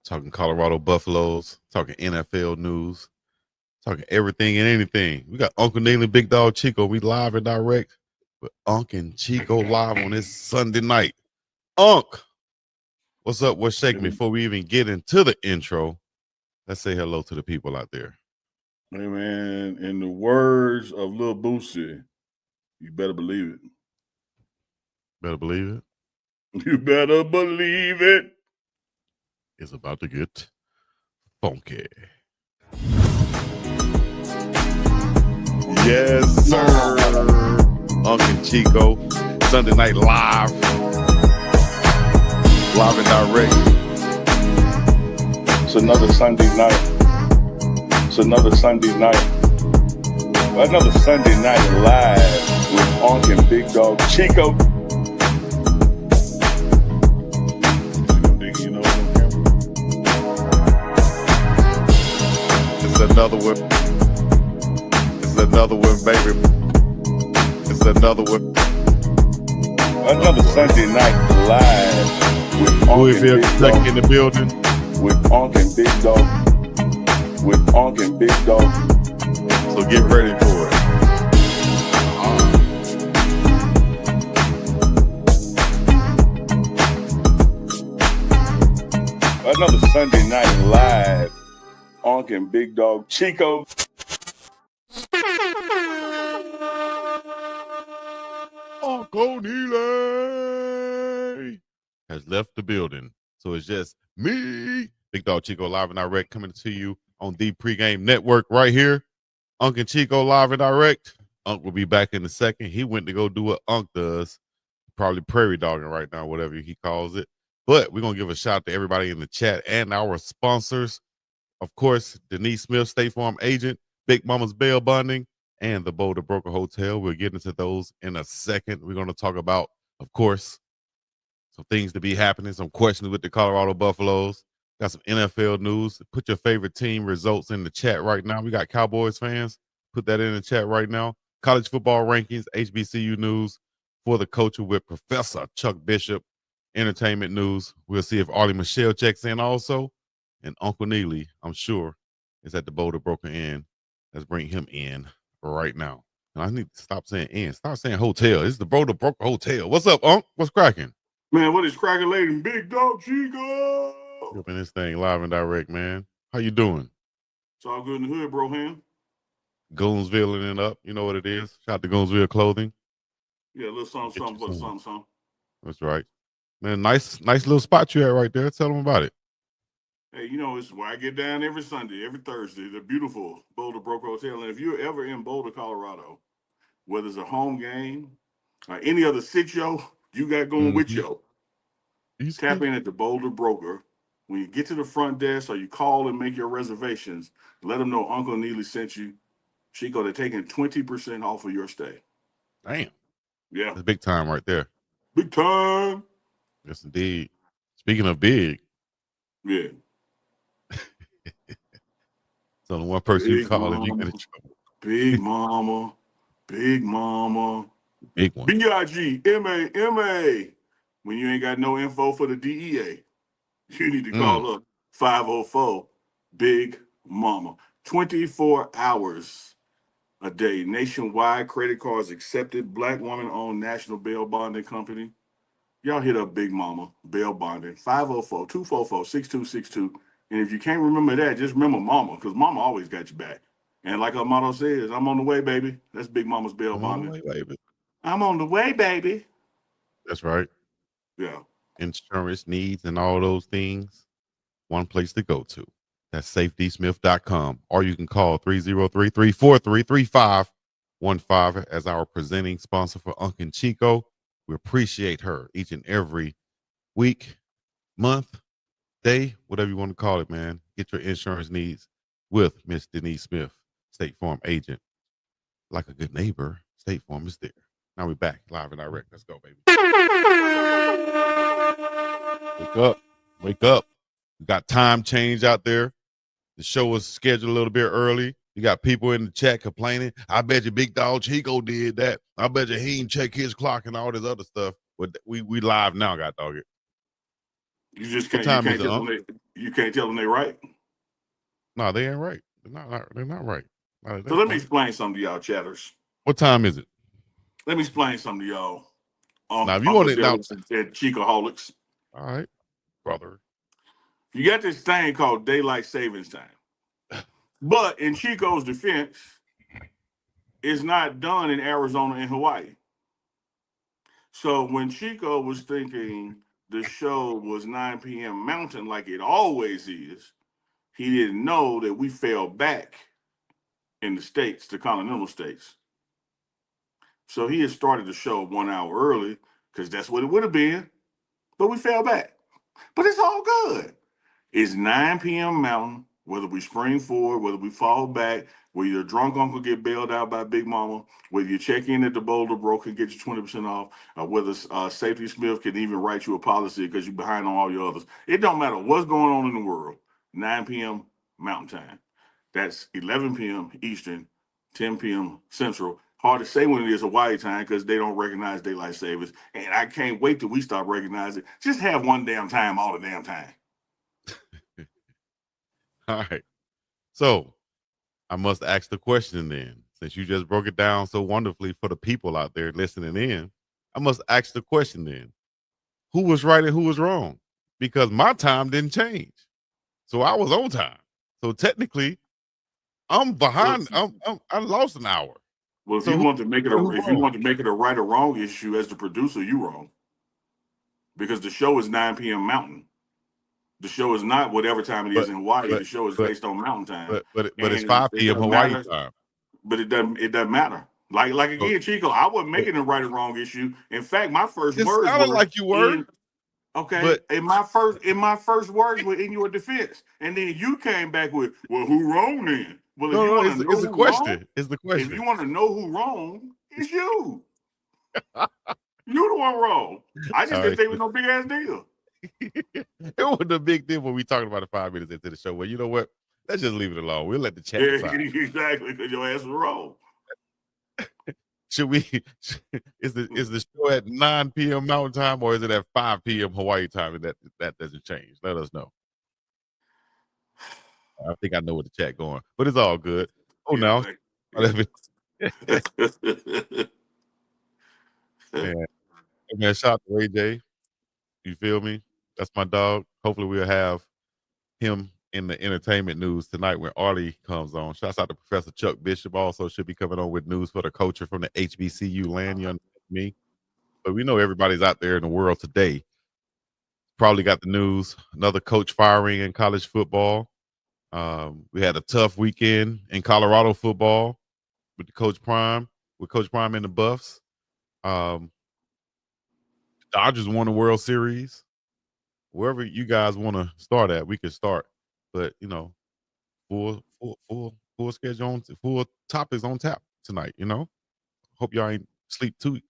talking Colorado Buffaloes, talking NFL news, talking everything and anything. We got Uncle Neil and Big Dog Chico. We live and direct with Unc and Chico live on this Sunday night. Unc, what's up? What's shaking? Before we even get into the intro, let's say hello to the people out there. Hey, man, in the words of Lil Boosie, you better believe it. Better believe it. You better believe it. It's about to get funky. Yes, sir. Unc and Chico, Sunday night live and direct. It's another Sunday night. It's another Sunday night. Another Sunday night live with UNK and BiggDoggChico. It's another one. It's another one, baby. It's another one. Another Sunday night live with UNK and BiggDoggChico in the building. With UNK and BiggDoggChico. With UNK and BiggDoggChico. So get ready for it. Another Sunday night live, UNK and BiggDoggChico. Uncle Neely has left the building. So it's just me, Big Dog Chico, live and direct, coming to you on the pregame network right here. Unc and Chico live and direct. Unc will be back in a second. He went to go do what Unc does. Probably prairie dogging right now, whatever he calls it. But we're going to give a shout out to everybody in the chat and our sponsors. Of course, Denise Smith, State Farm agent, Big Mama's Bail Bonding, and the Boulder Broker Hotel. We'll get into those in a second. We're going to talk about, of course, some things to be happening, some questions with the Colorado Buffaloes. Got some NFL news. Put your favorite team results in the chat right now. We got Cowboys fans. Put that in the chat right now. College football rankings, HBCU news for the culture with Professor Chuck Bishop. Entertainment news. We'll see if Arlie Michelle checks in also. And Uncle Neely, I'm sure, is at the Boulder Broker Inn. Let's bring him in right now. And I need to stop saying inn. Stop saying hotel. This is the Boulder Broker Hotel. What's up, Unc? What's cracking? Man, what is cracking, lady? BiggDoggChico. Flipping this thing live and direct, man. How you doing? It's all good in the hood, bro, man. Goonsville it up. You know what it is. Shout out to Goonsville Clothing. Yeah, a little something for the something. That's right. Man, nice little spot you at right there. Tell them about it. Hey, you know, it's where I get down every Sunday, every Thursday, the beautiful Boulder Broker Hotel. And if you're ever in Boulder, Colorado, whether it's a home game or any other sit-yo you got going with yo, tap in at the Boulder Broker. When you get to the front desk or you call and make your reservations, let them know Uncle Neely sent you. Chico, they're taking 20% off of your stay. Damn. Yeah. That's big time right there. Big time. Yes, indeed. Speaking of big. Yeah. So the one person you call if you get in trouble. Big mama. Big mama. Big one. BiggDoggMama. When you ain't got no info for the DEA, you need to call up 504 Big Mama. 24 hours a day. Nationwide credit cards accepted. Black woman-owned national bail bonding company. Y'all hit up Big Mama Bail Bonding. 504-244-6262. And if you can't remember that, just remember Mama, because Mama always got your back. And like our motto says, I'm on the way, baby. That's Big Mama's Bail Bonding. On the way, baby. I'm on the way, baby. That's right. Yeah. Insurance needs and all those things. One place to go to. That's safetysmith.com. Or you can call 303-343-3515 as our presenting sponsor for Unc and Chico. We appreciate her each and every week, month, day, whatever you want to call it, man. Get your insurance needs with Miss Denise Smith, State Farm agent. Like a good neighbor, State Farm is there. Now we're back live and direct. Let's go, baby. Wake up. Wake up. We got time change out there. The show was scheduled a little bit early. You got people in the chat complaining. I bet you Big Dog Chico did that. I bet you he didn't check his clock and all this other stuff. But we live now, God dog it. You just What can't. You time is can't it, tell them Unc? you can't tell them they right. No, they ain't right. They're not right. Not at So that let me point. explain something to y'all, chatters. What time is it? Let me explain something to y'all, Now, if you want it now, Uncadelics and Chicoholics. all right, brother. You got this thing called daylight savings time, but in Chico's defense, it's not done in Arizona and Hawaii. So when Chico was thinking the show was 9 p.m. Mountain like it always is, he didn't know that we fell back in the states, the continental states. So he had started the show 1 hour early because that's what it would have been, but we fell back. But it's all good. It's 9 p.m. Mountain, whether we spring forward, whether we fall back, whether your drunk uncle get bailed out by Big Mama, whether you check in at the Boulder Broker and get you 20% off, whether Safety Smith can even write you a policy because you're behind on all your others. It don't matter what's going on in the world. 9 p.m. Mountain Time. That's 11 p.m. Eastern, 10 p.m. Central. Hard to say when it is Hawaii time because they don't recognize daylight savings. And I can't wait till we stop recognizing it. Just have one damn time all the damn time. All right. So I must ask the question then, since you just broke it down so wonderfully for the people out there listening in. I must ask the question then: who was right and who was wrong? Because my time didn't change, so I was on time. So technically, I'm Well, behind. I lost an hour. well, So who right and who if you wrong? want to make it a right or wrong issue as the producer, you wrong because the show is 9 p.m. Mountain. The show is not whatever time it is But in Hawaii. but The show is but based on Mountain Time, but it's and 5 it p.m. doesn't Hawaii matter. time. But it doesn't matter. Like So, again, Chico, I wasn't so making a right or wrong issue. In fact, my first it words sounded were like you were, in okay. but In my first words were in your defense, and then you came back with, "Well, who wrong then?" Well, if no, you no, want to know it's a who wrong, question. It's the if question. you want to know who wrong, it's you. You the one wrong. I just All didn't right. think it was no big ass deal. It wasn't a big deal when we talking about it 5 minutes into the show. Well, you know what? Let's just leave it alone. We'll let the chat decide. Exactly, because your ass was wrong. Should we? Is the show at 9 p.m. Mountain Time or is it at 5 p.m. Hawaii time? And that doesn't change. Let us know. I think I know where the chat going, but it's all good. Oh, Yeah, now, thank man, you. man, shout out to Ray J. You feel me? That's my dog. Hopefully, we'll have him in the entertainment news tonight when Arlie comes on. Shouts out to Professor Chuck Bishop. Also, should be coming on with news for the culture from the HBCU land. You understand me? But we know everybody's out there in the world today. Probably got the news. Another coach firing in college football. We had a tough weekend in Colorado football with Coach Prime and the Buffs. Um, Dodgers won the World Series. Wherever you guys want to start at, we can start. But full schedule on full topics on tap tonight. Hope y'all ain't sleep too.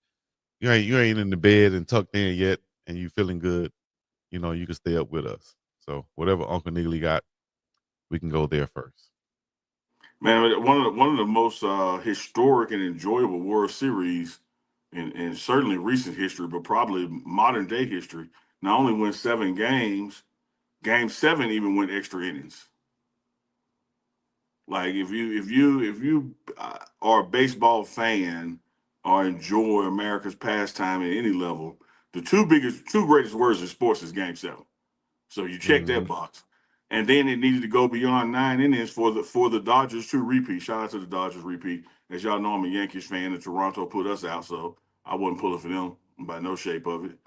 You ain't in the bed and tucked in yet, and you feeling good. You can stay up with us. So whatever Uncle Niggly got, we can go there first. Man, one of the most historic and enjoyable World Series in certainly recent history, but probably modern day history. Not only went 7 games, Game 7 even went extra innings. Like if you are a baseball fan or enjoy America's pastime at any level, the two greatest words in sports is Game 7. So you check that Mhm. box. And then it needed to go beyond 9 innings for the Dodgers to repeat. Shout out to the Dodgers repeat. As y'all know, I'm a Yankees fan, and Toronto put us out, so I wasn't pulling for them by no shape of it.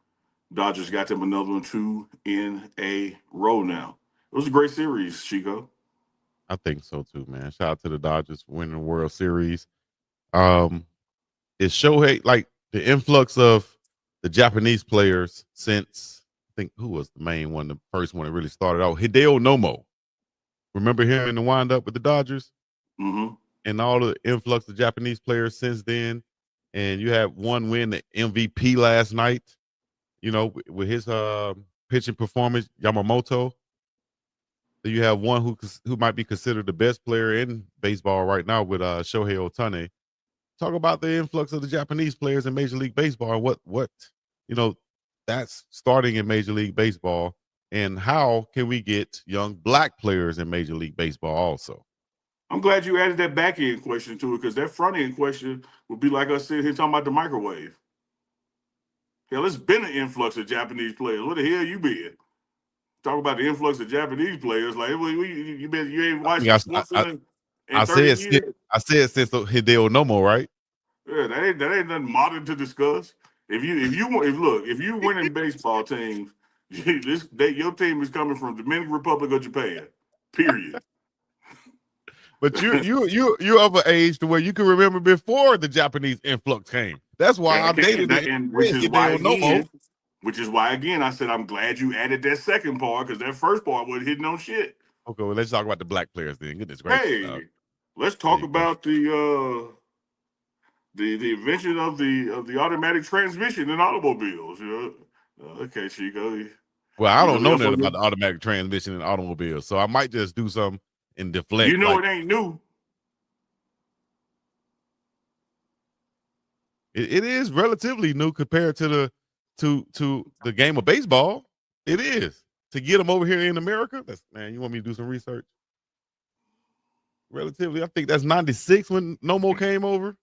Dodgers got them another one 2 in a row now. It was a great series, Chico. I think so too, man. Shout out to the Dodgers for winning the World Series. Um, is Shohei like the influx of the Japanese players since I think who was the main one, the first one that really started out? Hideo Nomo. Remember him in the windup with the Dodgers Mm-hmm. and all the influx of Japanese players since then. And you had one win, the MVP last night. With his pitching performance, Yamamoto. So you have one who might be considered the best player in baseball right now with Shohei Ohtani. Talk about the influx of the Japanese players in Major League Baseball and what you know that's starting in Major League Baseball. And how can we get young black players in Major League Baseball also? I'm glad you added that back end question to it, because that front end question would be like us sitting here talking about the microwave. Hell, it's been an influx of Japanese players. Where the hell you been? Talk about the influx of Japanese players. Like, you ain't watched sports in 30 years. I said since Hideo Nomo, right? Yeah, that ain't nothing modern to discuss. If you winning baseball teams, your team is coming from Dominican Republic or Japan. Period. But you're of an age to where you can remember before the Japanese influx came. That's why I dated Hideo Nomo. Which is why again I said I'm glad you added that second part, because that first part wasn't hitting on shit. Okay, well, let's talk about the black players then. Goodness gracious. Hey, let's talk about the invention of the automatic transmission in automobiles. Okay, Chico. Well, I don't know nothing about the automatic transmission in automobiles, so I might just do something and deflect. You know, it ain't new. It is relatively new compared to the game of baseball. It is. To get them over here in America, man, you want me to do some research? Relatively, I think that's 96 when Nomo came over.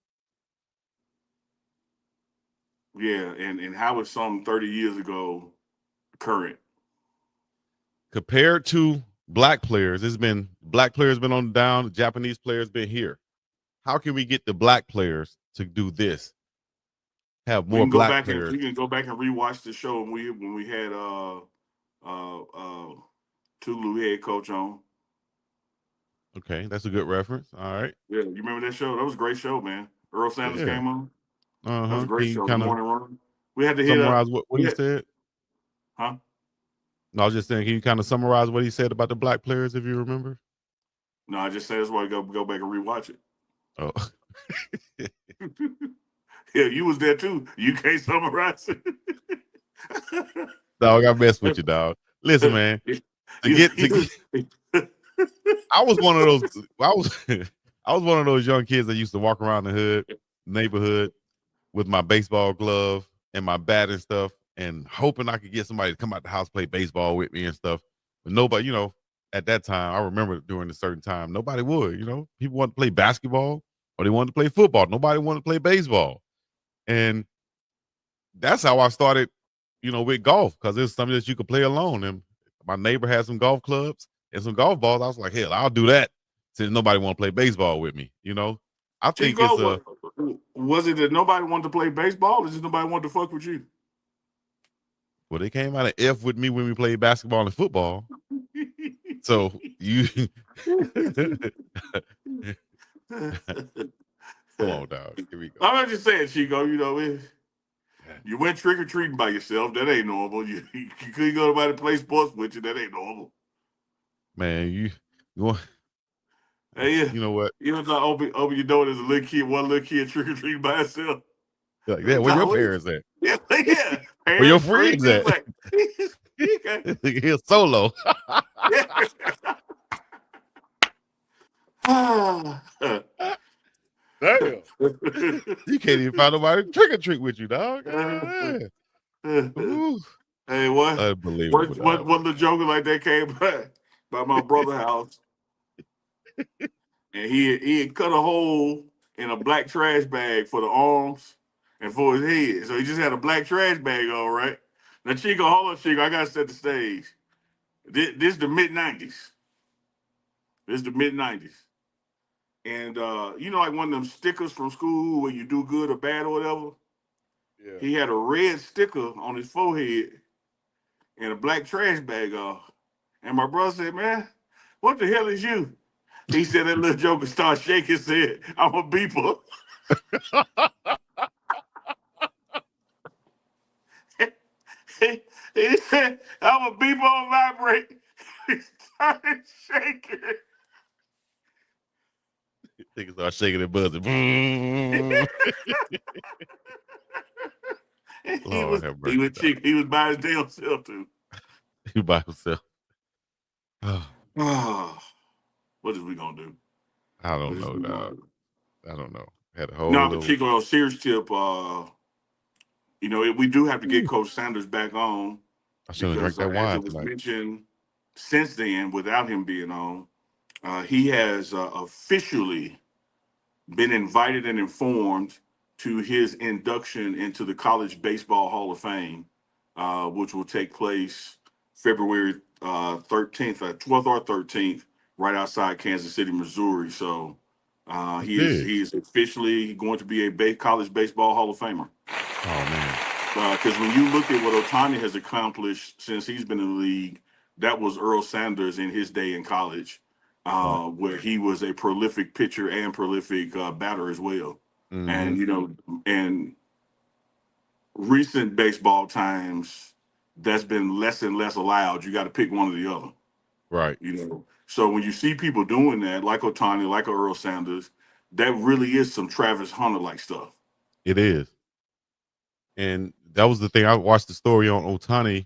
Yeah, and how was some 30 years ago current? Compared to black players, black players been on the down, Japanese players been here. How can we get the black players to do this? Have more black players. We can go back and rewatch the show when we had Tulu head coach on. Okay, that's a good reference. All right. Yeah, you remember that show? That was a great show, man. Earl Sanders came on. That was a great show. The morning run. We had to summarize what he said. Huh? No, I was just saying, can you kind of summarize what he said about the black players, if you remember? No, I just said that's why I go back and rewatch it. Oh. Yeah, you was there too. You can't summarize it. Dog, I mess with you, dog. Listen, man. I was one of those. I was one of those young kids that used to walk around the neighborhood with my baseball glove and my bat and stuff, and hoping I could get somebody to come out the house, play baseball with me and stuff. But nobody, at that time, I remember during a certain time, nobody would. People wanted to play basketball or they wanted to play football. Nobody wanted to play baseball, and that's how I started. With golf, because it's something that you could play alone. And my neighbor had some golf clubs and some golf balls. I was like, hell, I'll do that since nobody want to play baseball with me. I think Chico, was it that nobody wanted to play baseball, or just nobody wanted to fuck with you? Well, they came out of F with me when we played basketball and football. So you come on, dog. Here we go. I'm just saying, Chico, you went trick-or-treating by yourself. That ain't normal. You couldn't go to nobody to play sports with you. That ain't normal. Man, hey, you know what? You open your door, there's one little kid trick-or-treating by himself. Like, yeah, where your parents at? Yeah. Where your friends at? Like, He's solo. Damn. You can't even find nobody to trick or treat with you, dog. Hey, what? Unbelievable. What the joker like that came by my brother's house, and he had cut a hole in a black trash bag for the arms and for his head. So he just had a black trash bag on, right? Now, Chico, hold on, Chico. I gotta set the stage. This is the mid-90s. And like one of them stickers from school where you do good or bad or whatever? Yeah. He had a red sticker on his forehead and a black trash bag on. And my brother said, man, what the hell is you? He said that little joker started shaking, said, I'm a beeper. He said, I'm a beeper on vibrate. He started shaking. Niggas start shaking and buzzing. He was by his damn self too. He by himself. What is we gonna do? I don't know, dog. I don't know. Had a whole but Chico, on a serious tip, we do have to get Coach Sanders back on I should have drank because that as wine it was tonight. mentioned since then, without him being on, he has officially been invited and informed to his induction into the College Baseball Hall of Fame, which will take place February 13th, 12th or 13th, right outside Kansas City, Missouri. So That's big. he is officially going to be a college baseball Hall of Famer. Oh man. Because when you look at what Otani has accomplished since he's been in the league, that was Earl Sanders in his day in college, Right. where he was a prolific pitcher and prolific batter as well. Mm-hmm. And in recent baseball times, that's been less and less allowed. You got to pick one or the other. Right. So when you see people doing that, like Otani, like a Earl Sanders, that really is some Travis Hunter like stuff. It is. And that was the thing. I watched the story on Otani,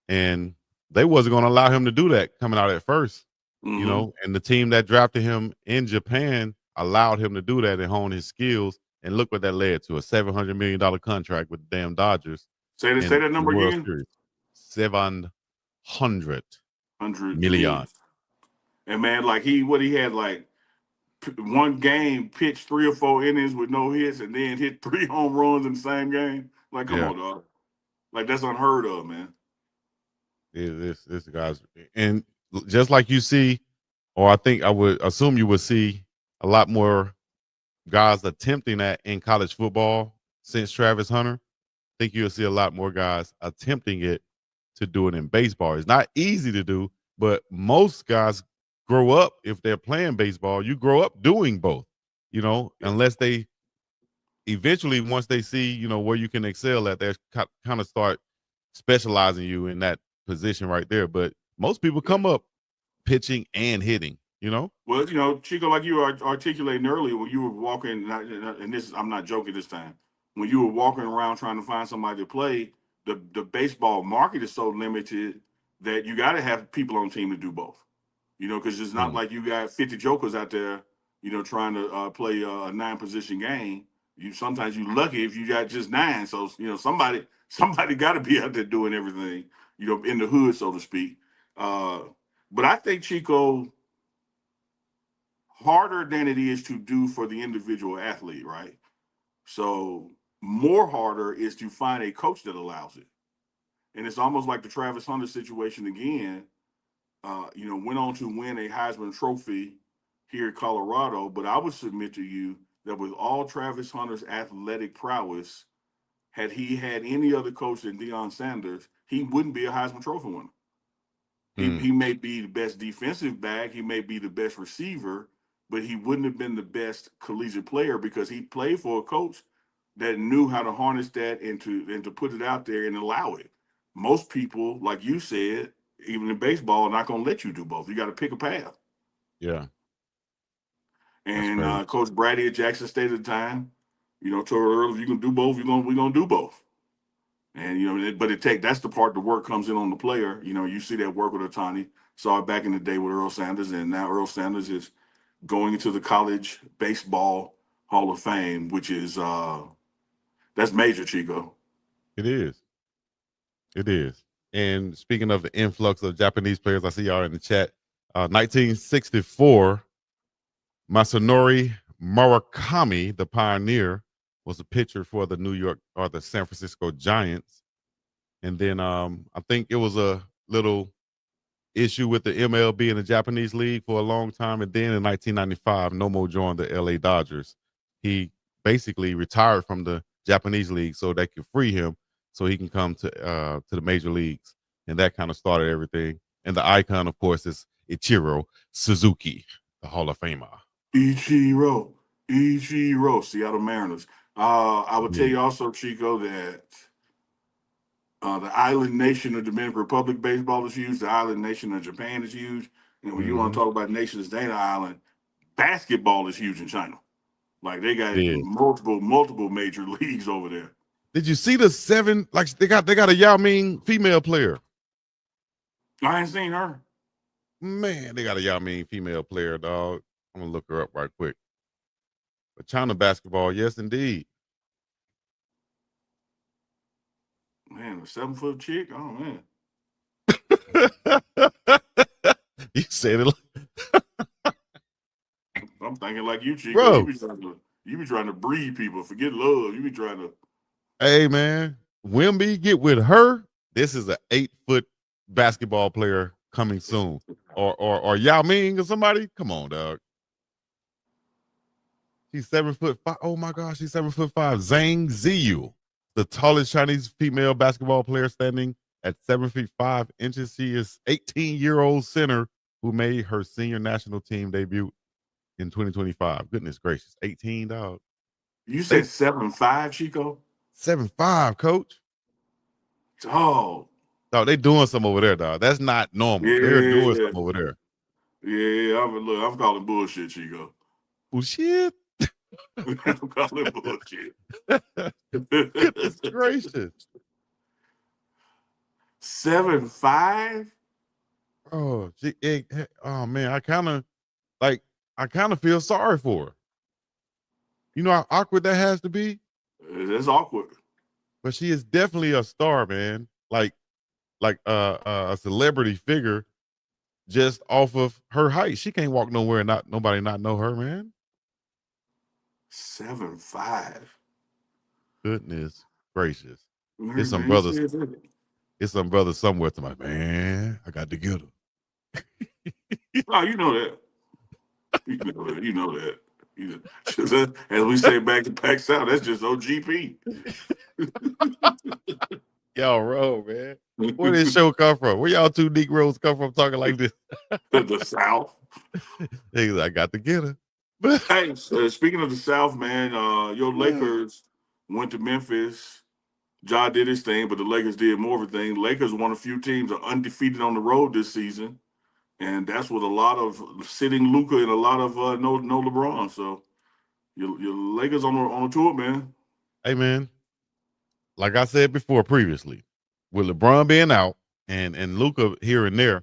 and they wasn't going to allow him to do that coming out at first, Mm-hmm. and the team that drafted him in Japan allowed him to do that and hone his skills. And look what that led to, a $700 million contract with the damn Dodgers Say in that the number World again. Series. 700 100 million. million. And man, like he had like one game, pitched 3 or 4 innings with no hits, and then hit 3 home runs in the same game. Like, come Yeah. on, dog. Like that's unheard of, man. This guy's, and just like you see, or I think I would assume you would see a lot more guys attempting that in college football since Travis Hunter. Think you'll see a lot more guys attempting it to do it in baseball. It's not easy to do, but most guys grow up, if they're playing baseball, you grow up doing both, Yeah. unless they eventually, once they see, where you can excel at, they kind of start specializing you in that position right there. But most people Yeah. come up pitching and hitting. Well, Chico, like you were articulating earlier, when you were walking, and this I'm not joking this time. When you were walking around trying to find somebody to play, the baseball market is so limited that you got to have people on team to do both. Because it's not Mm, like you got 50 jokers out there, trying to play a 9 position game. Sometimes you lucky if you got just 9. So somebody got to be out there doing everything, in the hood, so to speak. Uh, but I think Chico, harder than it is to do for the individual athlete, right? So more harder is to find a coach that allows it. And it's almost like the Travis Hunter situation again. Went on to win a Heisman Trophy here in Colorado. But I would submit to you that with all Travis Hunter's athletic prowess, had he had any other coach than Deion Sanders, he wouldn't be a Heisman Trophy winner. mm, He may be the best defensive back, he may be the best receiver, but he wouldn't have been the best collegiate player because he played for a coach that knew how to harness that and to put it out there and allow it. Most people, like you said, even in baseball, are not going to let you do both. You got to pick a path. yeah, that's And crazy. Coach Brady at Jackson State at the time, told her earlier, if you can do both, we're gonna do both. And but that's the part the work comes in on the player. You see that work with Otani. Saw it back in the day with Earl Sanders, and now Earl Sanders is going into the College Baseball Hall of Fame, which is that's major, Chico. It is. It is. And speaking of the influx of Japanese players, I see y'all in the chat. 1964, Masanori Murakami, the pioneer, was a pitcher for the New York or the San Francisco Giants. And then I think it was a little issue with the MLB and the Japanese league for a long time. And then in 1995, Nomo joined the LA Dodgers. He basically retired from the Japanese league so they could free him so he can come to the major leagues. And that kind of started everything. And the icon, of course, is Ichiro Suzuki, the Hall of Famer. Ichiro, Ichiro, Seattle Mariners. I would tell Indeed. you also, Chico, that the island nation of Dominican Republic baseball is huge. The island nation of Japan is huge. And when you want Mm-hmm. to talk about nations, Dana Island, basketball is huge in China. Like they It got is. multiple major leagues over there. Did you see the 7? Like they got a Yao Ming female player. I ain't seen her. Man, they got a Yao Ming female player, dog. I'm gonna look her up right quick. But China basketball, yes, indeed. Man, a 7 foot chick. Oh man. Said it, I'm thinking like you, Chico. bro. You be trying to breed people. Forget love. You be trying to. Hey man, Wimby get with her. This is an 8-foot basketball player coming soon. Or Yao Ming or somebody. Come on, dog. She's 7'5". Oh my gosh, she's 7'5". Zhang Ziyu, the tallest Chinese female basketball player standing at 7 feet 5 inches. She is 18-year-old center who made her senior national team debut in 2025. Goodness gracious, 18, dog. You They said 7'5", Chico. 7'5", coach. Oh, Dog, they doing some over there, dog. That's not normal. They're doing yeah, some over there. yeah. I'm calling bullshit, Chico. Oh shit. I'm calling bullshit. Goodness gracious. 7'5". Oh, oh man, I kind of feel sorry for her. You know how awkward that has to be? That's awkward. But she is definitely a star, man. Like a celebrity figure just off of her height. She can't walk nowhere and not nobody not know her, man. 7'5". Goodness gracious. It's some Man, you brothers. said that. It's some brothers somewhere to my man. I got to get her. Oh, you know that. You know that. You know that. As we say back to Pack South, that's just OGP. Y'all roll, man. Where did this show come from? Where y'all two Negroes come from talking like this? The South. I got to get her. Hey, speaking of the South, man, your Lakers went to Memphis. Ja did his thing, but the Lakers did more of a thing. Lakers won a few teams are undefeated on the road this season, and that's with a lot of sitting Luca and a lot of no LeBron. So your Lakers on the tour, man. Hey, man. Like I said before previously, with LeBron being out and Luca here and there,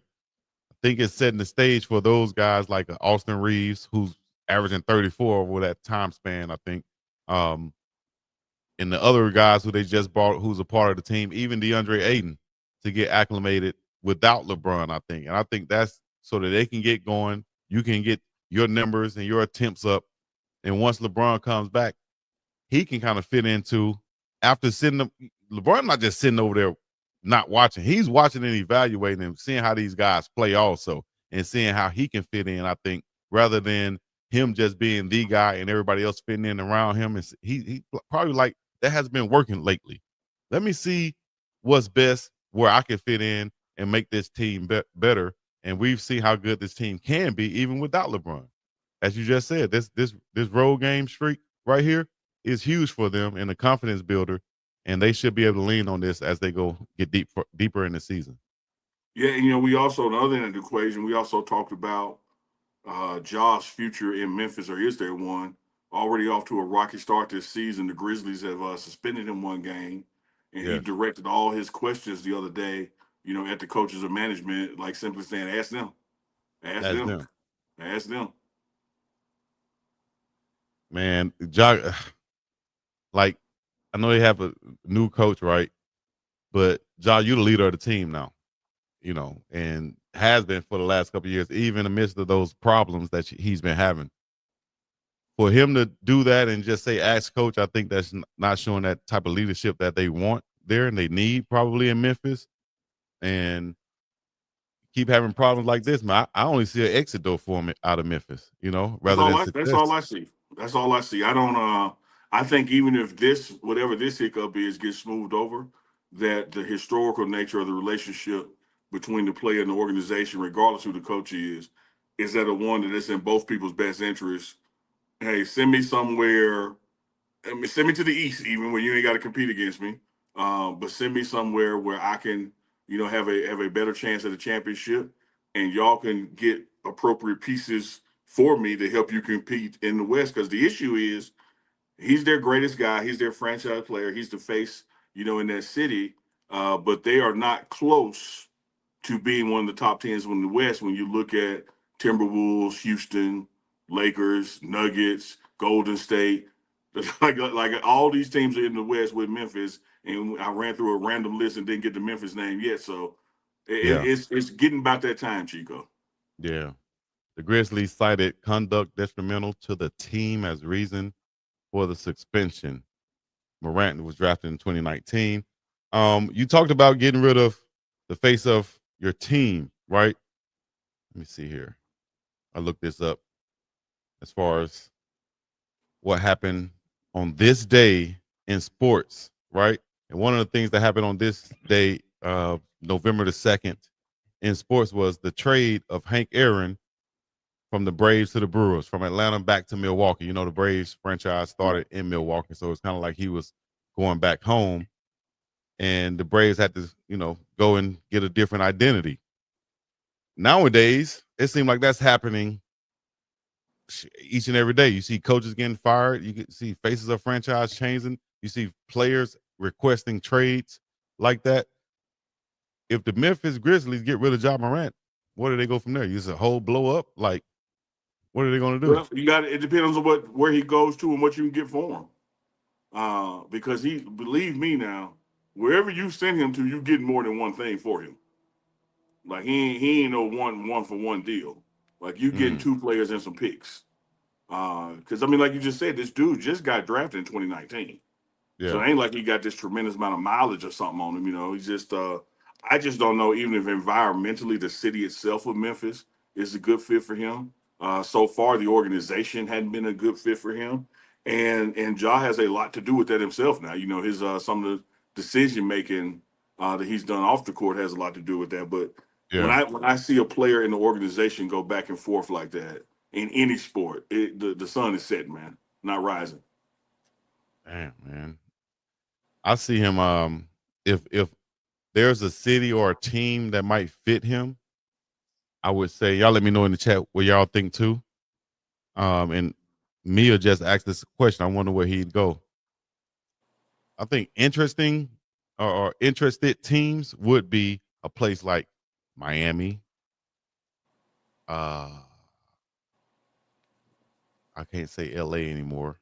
I think it's setting the stage for those guys like Austin Reeves, who's averaging 34 over that time span, I think. Um, and the other guys who they just bought, who's a part of the team, even DeAndre Ayton, to get acclimated without LeBron, I think. And I think that's so that they can get going. You can get your numbers and your attempts up. And once LeBron comes back, he can kind of fit into after sitting LeBron not just sitting over there not watching. He's watching and evaluating and seeing how these guys play also and seeing how he can fit in, I think, rather than him just being the guy and everybody else fitting in around him. And he probably like that has been working lately. Let me see what's best where I can fit in and make this team better. And we've seen how good this team can be even without LeBron. As you just said, this road game streak right here is huge for them and a confidence builder, and they should be able to lean on this as they go get deeper in the season. Yeah, and we also the other end of the equation, we also talked about Ja's future in Memphis, or is there one? Already off to a rocky start this season. The Grizzlies have suspended him one game, and he Yes, directed all his questions the other day, at the coaches of management, like simply saying, ask them, ask that's them, them, ask them. man. Like I know they have a new coach, right? But you the leader of the team now, and has been for the last couple of years, even in the midst of those problems that he's been having. For him to do that and just say, ask coach, I think that's not showing that type of leadership that they want there and they need probably in Memphis. And keep having problems like this, man. I only see an exit door for him out of Memphis, rather than That's all success. I see. That's all I see. I don't I think even if this whatever this hiccup is gets smoothed over, that the historical nature of the relationship between the player and the organization, regardless who the coach is that a one that is in both people's best interest. Hey, send me somewhere. I mean, send me to the east, even when you ain't got to compete against me. But send me somewhere where I can, have a better chance at a championship, and y'all can get appropriate pieces for me to help you compete in the West. Because the issue is, he's their greatest guy. He's their franchise player. He's the face, in that city. But they are not close to being one of the top tens in the West when you look at Timberwolves, Houston, Lakers, Nuggets, Golden State. Like all these teams are in the West with Memphis, and I ran through a random list and didn't get the Memphis name yet. So Yeah. it's getting about that time, Chico. Yeah. The Grizzlies cited conduct detrimental to the team as reason for the suspension. Morant was drafted in 2019. You talked about getting rid of the face of your team, right? Let me see here. I looked this up as far as what happened on this day in sports, right? And one of the things that happened on this day, November the 2nd, in sports was the trade of Hank Aaron from the Braves to the Brewers, from Atlanta back to Milwaukee. You know, the Braves franchise started in Milwaukee, so it's kind of like he was going back home, and the Braves had to, go and get a different identity. Nowadays, it seems like that's happening each and every day. You see coaches getting fired. You can see faces of franchise changing. You see players requesting trades like that. If the Memphis Grizzlies get rid of Ja Morant, where do they go from there? Use a whole blow up? Like, what are they going to do? Well, you got it. Depends on where he goes to and what you can get for him. Because believe me now, wherever you send him to, you get more than one thing for him. Like he ain't no one for one deal. Like you getting Mm, two players and some picks. Because I mean, like you just said, this dude just got drafted in 2019. So yeah, it ain't like he got this tremendous amount of mileage or something on him. He's just I just don't know even if environmentally the city itself of Memphis is a good fit for him. So far the organization hadn't been a good fit for him. And Ja has a lot to do with that himself now. His some of the decision making that he's done off the court has a lot to do with that. But when yeah. I see a player in the organization go back and forth like that in any sport, the sun is setting, man, not rising. Damn, man. I see him. If there's a city or a team that might fit him, I would say y'all let me know in the chat what y'all think too. And Mia just asked this question. I wonder where he'd go. I think interesting or interested teams would be a place like Miami. Uh, I can't say LA anymore.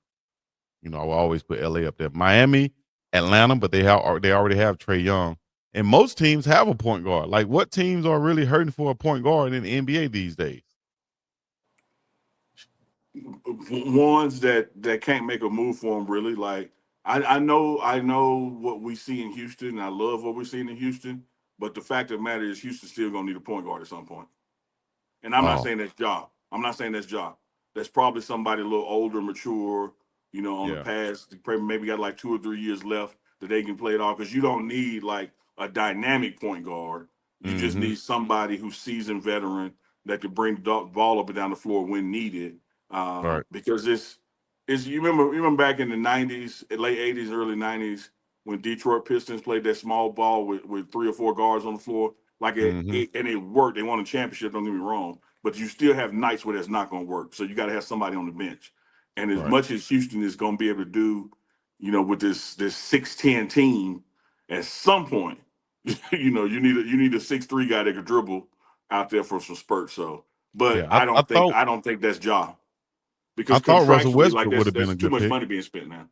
I will always put LA up there. Miami, Atlanta, but they already have Trey Young. And most teams have a point guard. Like, what teams are really hurting for a point guard in the NBA these days? Ones that can't make a move for him really. Like I know what we see in Houston, and I love what we're seeing in Houston. But the fact of the matter is, Houston's still gonna need a point guard at some point. And I'm not Oh, saying that's job. I'm not saying that's job. That's probably somebody a little older, mature, on the yeah. past. Maybe got like 2 or 3 years left that they can play it off. Because you don't need like a dynamic point guard. You just Mm-hmm. need somebody who's seasoned veteran that could bring the ball up and down the floor when needed. Right. Because it's you remember back in the '90s, late '80s, early '90s when Detroit Pistons played that small ball with three or four guards on the floor. Like Mm-hmm. and it worked. They won a championship. Don't get me wrong, but you still have nights where that's not going to work. So you got to have somebody on the bench. And as Right. much as Houston is going to be able to do, with this 6'10" team, at some point, you need a 6'3" guy that could dribble out there for some spurts. So, but Yeah. I I don't think thought I don't think that's Ja I because thought Russell contractually, like Westbrook would that's have been that's a too good much pick. money being spent now.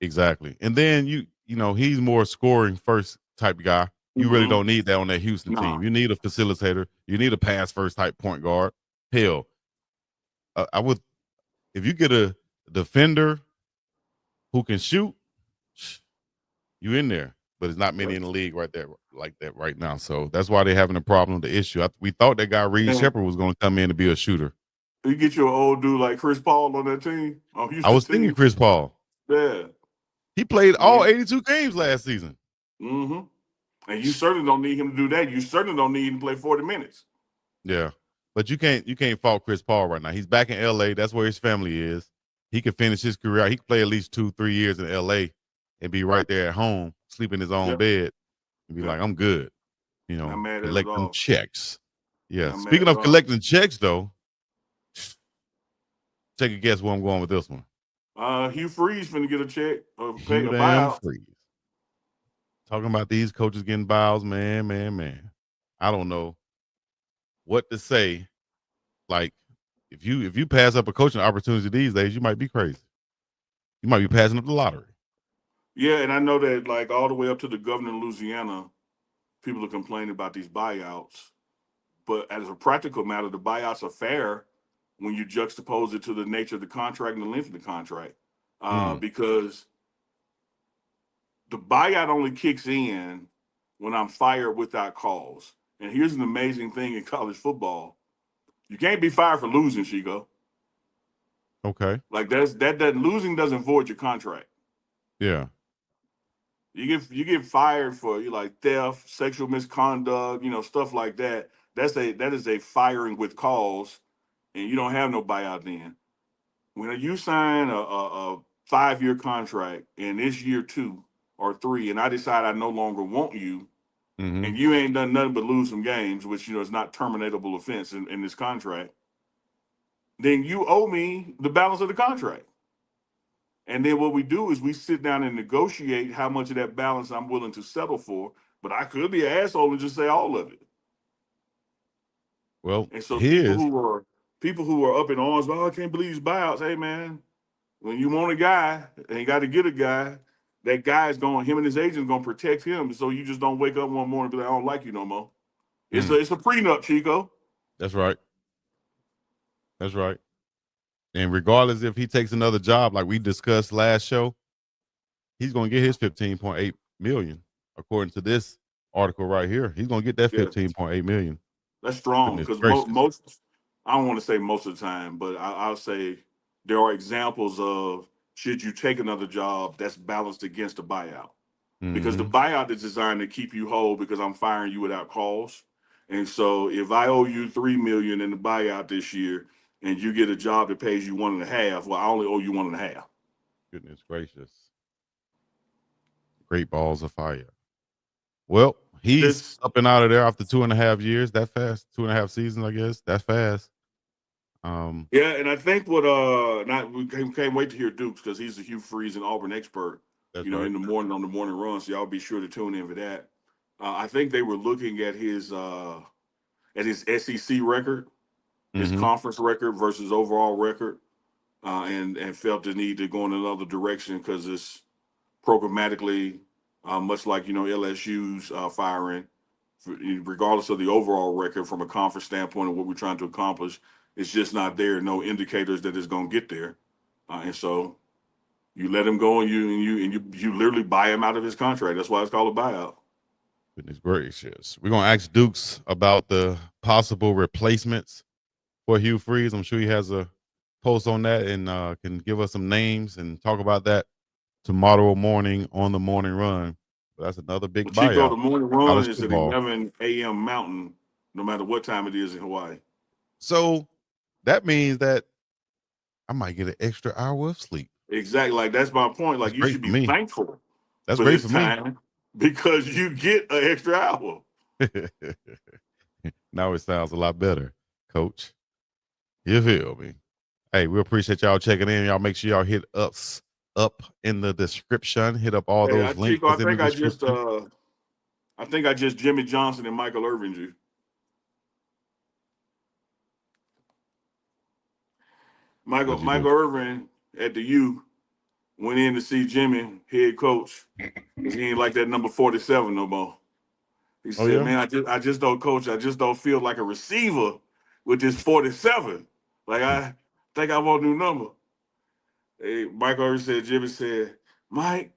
Exactly. And then he's more scoring first type guy. You really Mm-hmm. don't need that on that Houston team. Nah, You need a facilitator. You need a pass first type point guard. Hell, I would if you get a defender who can shoot, you in there. But it's not many in the league right there like that right now. So that's why they're having a problem. The issue. We thought that guy Reed and Shepard was going to come in to be a shooter. you get you an old dude like Chris Paul on that team, on I Houston's was thinking team. Chris Paul. Yeah, He played all man. 82 games last season. Mm-hmm. And you certainly don't need him to do that. You certainly don't need him to play 40 minutes. Yeah. But you can't fault Chris Paul right now. He's back in LA. That's where his family is. He can finish his career. He can play at least 2-3 years in LA and be right there at home, sleep in his own Yep. bed, and be Yep. like, I'm good. Not mad at it at Collecting all. checks. Yeah. Not mad Speaking at of all. collecting checks, though, take a guess where I'm going with this one. Hugh Freeze finna get a check, Hugh a damn buyout. Freeze. Talking about these coaches getting bouts, man, man, man. I don't know what to say. Like, if you pass up a coaching opportunity these days, you might be crazy. You might be passing up the lottery. Yeah, and I know that like all the way up to the governor of Louisiana, people are complaining about these buyouts. But as a practical matter, the buyouts are fair when you juxtapose it to the nature of the contract and the length of the contract, because the buyout only kicks in when I'm fired without cause. And here's an amazing thing in college football: you can't be fired for losing, Chico. Okay. Like that losing doesn't void your contract. Yeah. You get fired for like theft, sexual misconduct, stuff like that. That is a firing with cause, and you don't have no buyout then. When you sign a 5-year contract and it's year 2 or 3, and I decide I no longer want you, Mm-hmm. and you ain't done nothing but lose some games, which is not terminatable offense in this contract, then you owe me the balance of the contract. And then what we do is we sit down and negotiate how much of that balance I'm willing to settle for. But I could be an asshole and just say all of it. Well, And so his people who are up in arms, oh, I can't believe these buyouts. Hey man, when you want a guy and you got to get a guy, that guy is going, him and his agent going to protect him. So you just don't wake up one morning and be like, I don't like you no more. It's a prenup, Chico. That's right. That's right. And regardless if he takes another job, like we discussed last show, he's going to get his 15.8 million. According to this article right here, he's going to get that Yeah, 15.8 million. that's strong Goodness because gracious. most, I don't want to say most of the time, but I'll say there are examples of should you take another job that's balanced against a buyout. Because the Mm-hmm. buyout is designed to keep you whole because I'm firing you without cause. And so if I owe you 3 million in the buyout this year and you get a job that pays you 1.5, well, I only owe you 1.5. Goodness gracious. Great balls of fire. Well, he's This up and out of there after 2.5 years. That fast? 2.5 seasons, I guess. That's fast. Um, Yeah, and I think what not we can't wait to hear Dukes because he's a Hugh Freeze and Auburn expert, that's in right. the morning on the morning run. So y'all be sure to tune in for that. I think they were looking at his SEC record, his Mm-hmm. conference record versus overall record, and felt the need to go in another direction because it's programmatically, much like LSU's firing, regardless of the overall record from a conference standpoint of what we're trying to accomplish, it's just not there. No indicators that it's going to get there, and so you let him go and you literally buy him out of his contract. That's why it's called a buyout. Goodness gracious. We're gonna ask Dukes about the possible replacements for Hugh Freeze. I'm sure he has a post on that and can give us some names and talk about that tomorrow morning on the morning run. But that's another big Well, Chico, the buyout morning for run college is at football. 11 a.m. Mountain, no matter what time it is in Hawaii. So that means that I might get an extra hour of sleep. Exactly. Like that's my point. That's Like you great should for be me. thankful That's for great this for me. time because you get an extra hour. Now it sounds a lot better, Coach. You feel me? Hey, we appreciate y'all checking in. Y'all make sure y'all hit us up in the description. Hit up all Hey, those links Chico, that's in the description. I think I just Jimmy Johnson and Michael Irvin you. What'd you do? Michael Irvin at the U went in to see Jimmy, head coach, because he ain't like that number 47 no more. He Oh said, yeah. "Man, I just don't coach. I just don't feel like a receiver with this 47. Like I think I want a new number." Hey, Michael Irvin said, Jimmy said, "Mike,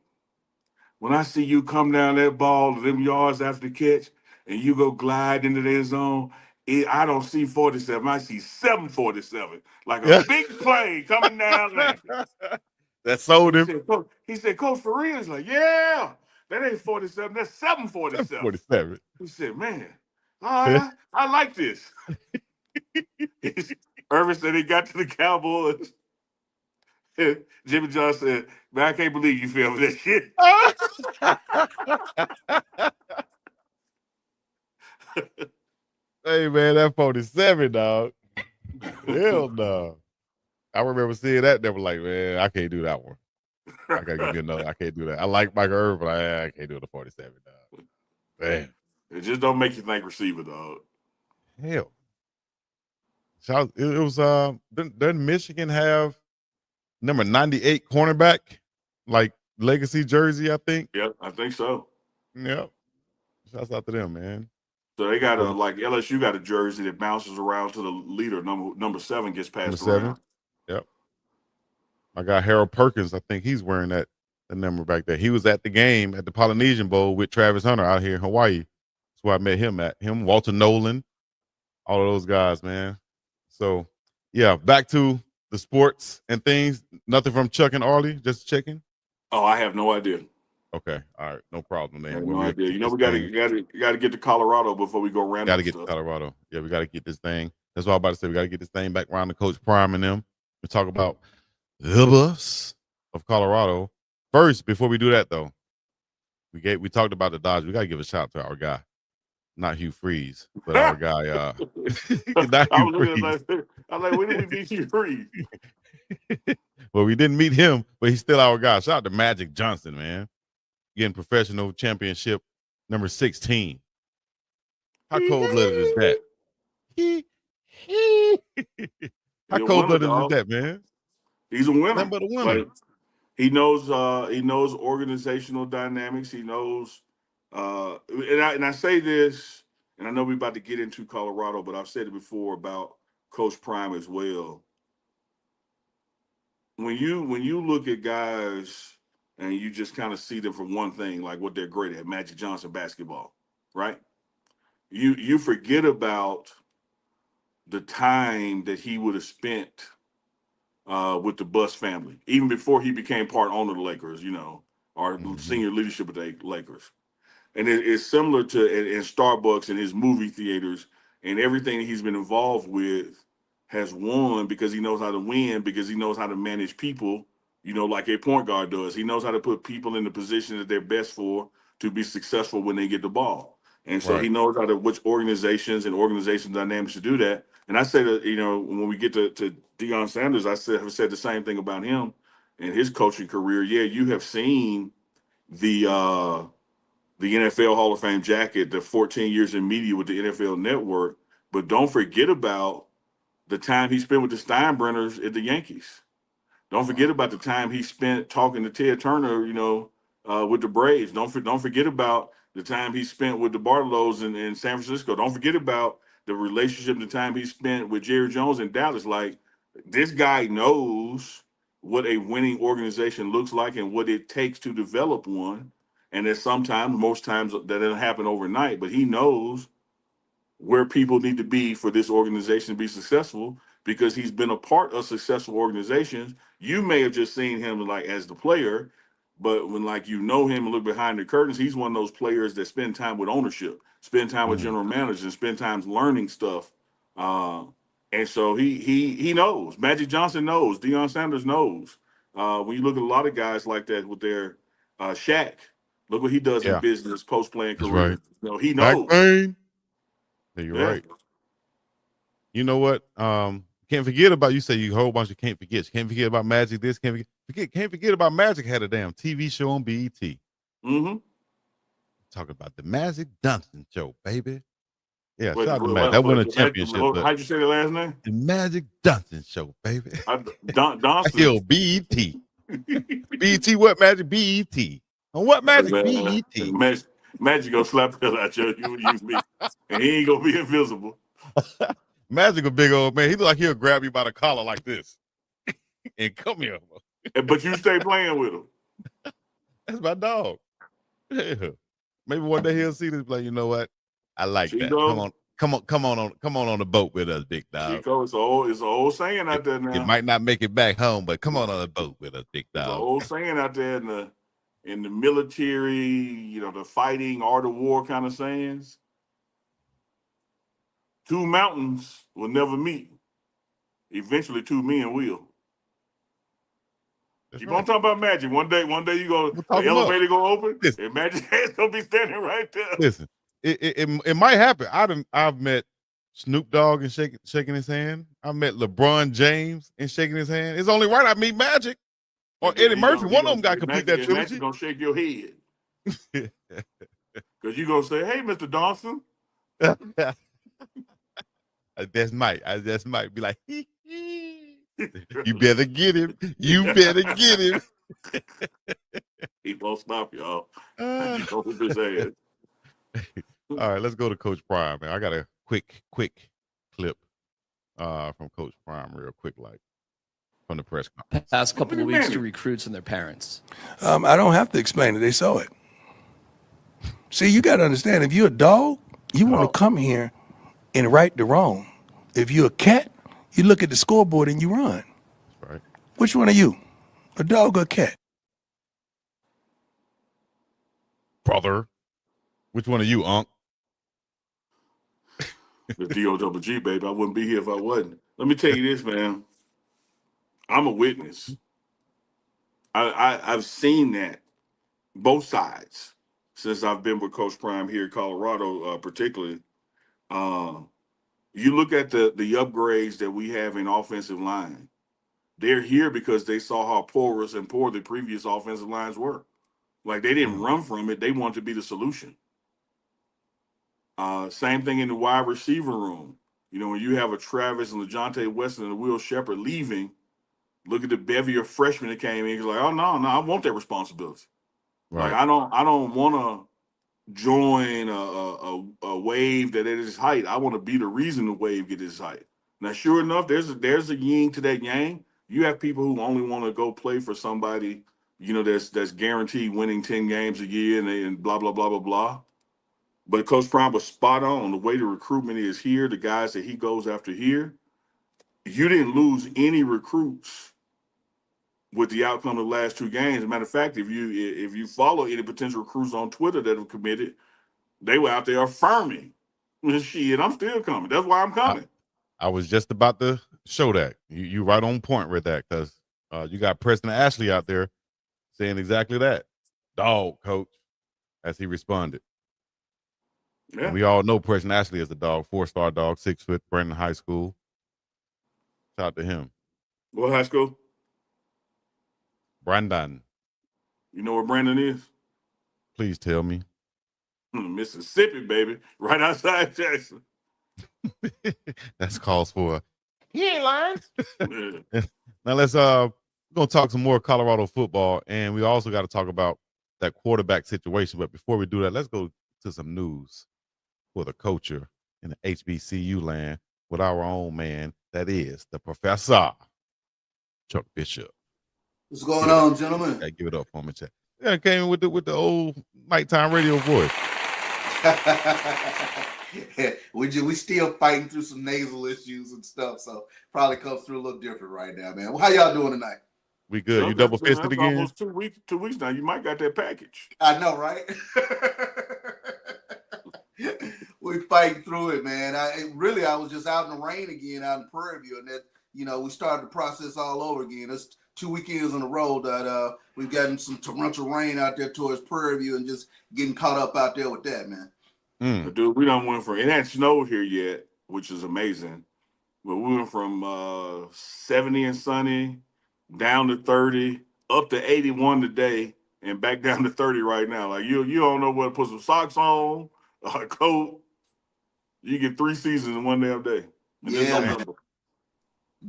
when I see you come down that ball, them yards after the catch, and you go glide into their zone, I don't see 47. I see 747, like a Yeah. big play coming down laughing." That sold him. He said, Coach, for real? He's like, yeah, that ain't 47, that's 747. 47. He said, man, I like this. Irvin said he got to the Cowboys. Jimmy Johnson said, man, I can't believe you fell for that shit. Hey man, that 47, dog. Hell no. I remember seeing that. They were like, man, I can't do that one. I gotta give me another. I can't do that. I like Michael Irvin, but I can't do the 47, dog. Man, It just don't make you think receiver, dog. hell. It was doesn't Michigan have number 98 cornerback, like legacy jersey, I think. Yep, I think so. Yep. Shouts out to them, man. So they got like LSU got a jersey that bounces around to the leader. Number 7 gets Number passed 7. around. Yep. My guy Harold Perkins, I think he's wearing that number back there. He was at the game at the Polynesian Bowl with Travis Hunter out here in Hawaii. That's where I met him at. Him, Walter Nolan, all of those guys, man. So, yeah, back to the sports and things. Nothing from Chuck and Arlie, just checking. Oh, I have no idea. Okay, all right, no problem, I man. have Well, no we'll idea. keep You know, this we thing. gotta get to Colorado before we go random Got to get to stuff. Colorado. Yeah, we got to get this thing. That's what I'm about to say. We got to get this thing back around to Coach Prime and them. We talk about the Buffs of Colorado first. Before we do that, though, we talked about the Dodgers. We got to give a shout out to our guy, not Hugh Freeze, but our guy, not I Hugh was looking Freeze. at that. I was like, when did we beat you free? Well, we didn't meet him, but he's still our guy. Shout out to Magic Johnson, man, getting professional championship number 16. How cold blooded is that? How He's a cold winner, blooded is dog. that, man? He's a winner. Nothing but a winner. Like, he knows organizational dynamics. He knows and I say this, and I know we're about to get into Colorado, but I've said it before about Coach Prime as well. When you look at guys and you just kind of see them for one thing, like what they're great at, Magic Johnson basketball, right? You forget about the time that he would have spent with the Buss family, even before he became part owner of the Lakers, or senior leadership of the Lakers. And it's similar to in Starbucks and his movie theaters and everything he's been involved with has won because he knows how to win, because he knows how to manage people, like a point guard does. He knows how to put people in the position that they're best for to be successful when they get the ball. And so he Right. knows how to which organizations and organization dynamics to do that. And I say that, when we get to Deion Sanders, have said the same thing about him and his coaching career. Yeah, you have seen the NFL Hall of Fame jacket, the 14 years in media with the NFL Network, but don't forget about the time he spent with the Steinbrenners at the Yankees. Don't forget about the time he spent talking to Ted Turner, with the Braves. Don't forget about the time he spent with the Bartolows in San Francisco. Don't forget about the relationship, the time he spent with Jerry Jones in Dallas. Like, this guy knows what a winning organization looks like and what it takes to develop one. And that sometimes, most times, that doesn't happen overnight. But he knows where people need to be for this organization to be successful because he's been a part of successful organizations. You may have just seen him like as the player, but when like him and look behind the curtains, he's one of those players that spend time with ownership, spend time with general managers, and spend time learning stuff. Uh, and so he knows. Magic Johnson knows. Deion Sanders knows. When you look at a lot of guys like that with their Shaq, look what he does in Yeah, business post playing that's right. career. He Back knows. pain. Yeah, you're Yeah. right. You know what? Can't forget about, you say you a whole bunch of can't forget. You can't forget about Magic. This can't forget about Magic had a damn TV show on BET. Mm-hmm. Talk about the Magic Johnson show, baby. Yeah, Wait, shout out to wait, Magic. wait, That won a wait, championship, but how'd you say the last name? the Magic Johnson show, baby. Donston. Hell, BET. BET what, Magic? BET. On what, Magic? BET. Magic gonna slap the hell out you. You would use me, and he ain't gonna be invisible. Magic a big old man. He look like he'll grab you by the collar like this and come here. But you stay playing with him. That's my dog. Yeah. Maybe one day he'll see this, like, you know what? I like that. Chico, Come on the boat with us, big dog. Chico, it's an old saying out there It now. might not make it back home, but come on the boat with us, big There's an dog. old saying out there in the military, the fighting, art of war kind of sayings. Two mountains will never meet. Eventually, two men will. That's Keep on right. talking about Magic. One day you We'll the talk him up. elevator gonna open, Listen, and Magic hands gonna be standing right there. listen. It might happen. I've met Snoop Dogg and shaking his hand. I met LeBron James and shaking his hand. It's only right I meet Magic or And then Eddie Murphy. One of them got to complete that Magic trilogy. gonna shake your head because you gonna say, "Hey, Mr. Dawson." I just might be like, you better get him. You better get him. He won't stop y'all. He gonna whip his ass. All right, let's go to Coach Prime, man. I got a quick clip from Coach Prime, real quick, like from the press conference. Past couple of weeks to recruits and their parents. I don't have to explain it. They saw it. See, you got to understand, if you're a dog, you want to come here and right the wrong. If you're a cat, you look at the scoreboard and you run. That's right. Which one are you, a dog or a cat? Brother, which one are you, Unc? The D-O-double-G, baby. I wouldn't be here if I wasn't. Let me tell you this, man. I'm a witness. I've seen that, both sides, since I've been with Coach Prime here in Colorado, particularly. You look at the upgrades that we have in offensive line. They're here because they saw how porous and poor the previous offensive lines were. Like, they didn't run from it. They wanted to be the solution. Same thing in the wide receiver room. You know, when you have a Travis and LaJohntay Weston and a Will Shepherd leaving, look at the bevy of freshmen that came in. He's like, oh, no, I want that responsibility. Right. Like, I don't want to join a wave that at its height. I want to be the reason the wave get its height. Now, sure enough, there's a yin to that yang. You have people who only want to go play for somebody, you know, that's guaranteed winning 10 games a year and blah, blah, blah, blah, blah. But Coach Prime was spot on. The way the recruitment is here, the guys that he goes after here, you didn't lose any recruits with the outcome of the last 2 games. As a matter of fact, if you follow any potential recruits on Twitter that have committed, they were out there affirming, shit, I'm still coming. That's why I'm coming. I was just about to show that. You right on point with that, because you got Preston Ashley out there saying exactly that. Dog, coach, as he responded. Yeah. And we all know Preston Ashley is a dog, 4-star dog, 6 foot, Brandon High School. Shout out to him. What high school? Brandon. You know where Brandon is? Please tell me. Mississippi, baby. Right outside Jackson. That's calls for He ain't lying. Yeah. now let's we're gonna talk some more Colorado football, and we also got to talk about that quarterback situation. But before we do that, let's go to some news for the culture in the HBCU land with our own man, that is the professor, Chuck Bishop. What's going on, gentlemen? Hey, give it up for me, Chuck. Yeah, came with the old nighttime radio voice. we still fighting through some nasal issues and stuff, so probably comes through a little different right now, man. Well, how y'all doing tonight? We good. You double fisted again? Almost 2 weeks now. You might got that package. I know, right? We fighting through it, man. I was just out in the rain again, out in Prairie View, and that, you know, we started the process all over again. It's 2 weekends in a row that we've gotten some torrential rain out there towards Prairie View and just getting caught up out there with that, man. Dude, we done went from, it hadn't snowed here yet, which is amazing. But we went from 70 and sunny down to 30, up to 81 today, and back down to 30 right now. Like, you don't know where to put some socks on, a coat. You get 3 seasons in one damn day. And yeah, man.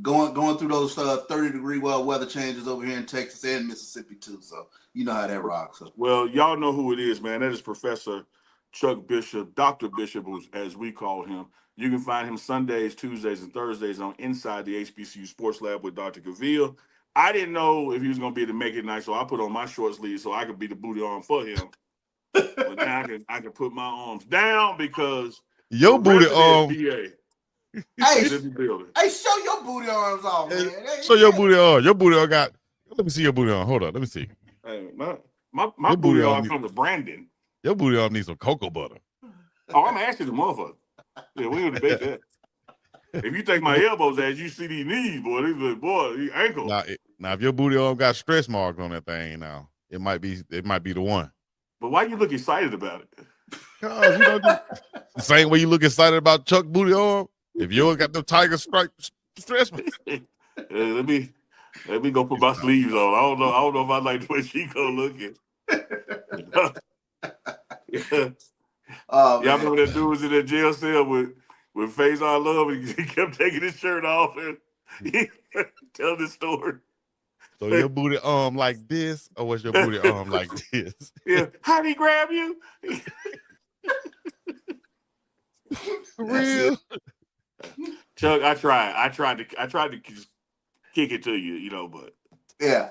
Going through those 30-degree weather changes over here in Texas and Mississippi too. So you know how that rocks. So. Well, y'all know who it is, man. That is Professor Chuck Bishop, Dr. Bishop, as we call him. You can find him Sundays, Tuesdays, and Thursdays on Inside the HBCU Sports Lab with Dr. Cavill. I didn't know if he was going to be able to make it tonight, so I put on my short sleeve so I could be the booty arm for him. But now I can put my arms down because your booty arm. Hey, show your booty arms off, man. Hey, show your booty arm. Your booty arm got. Let me see your booty arm. Hold on. Let me see. Hey, my booty arm comes to Brandon. Your booty arm needs some cocoa butter. Oh, I'm asking the motherfucker. Yeah, we don't debate that. If you take my elbows as you see these knees, these ankles. Now, if your booty arm got stretch marks on that thing, now it might be the one. But why you look excited about it? Because the same way you look excited about Chuck booty arm. If yours got the tiger stripe stretch marks. Let me go put my sleeves on. I don't know if I like the way Chico looking. Y'all remember that dude was in that jail cell with Face I Love, and he kept taking his shirt off and he telling the story. So your booty arm like this, or was your booty arm like this? Yeah. How'd he grab you? For That's real. Chuck, I tried to just kick it to you, you know, but Yeah.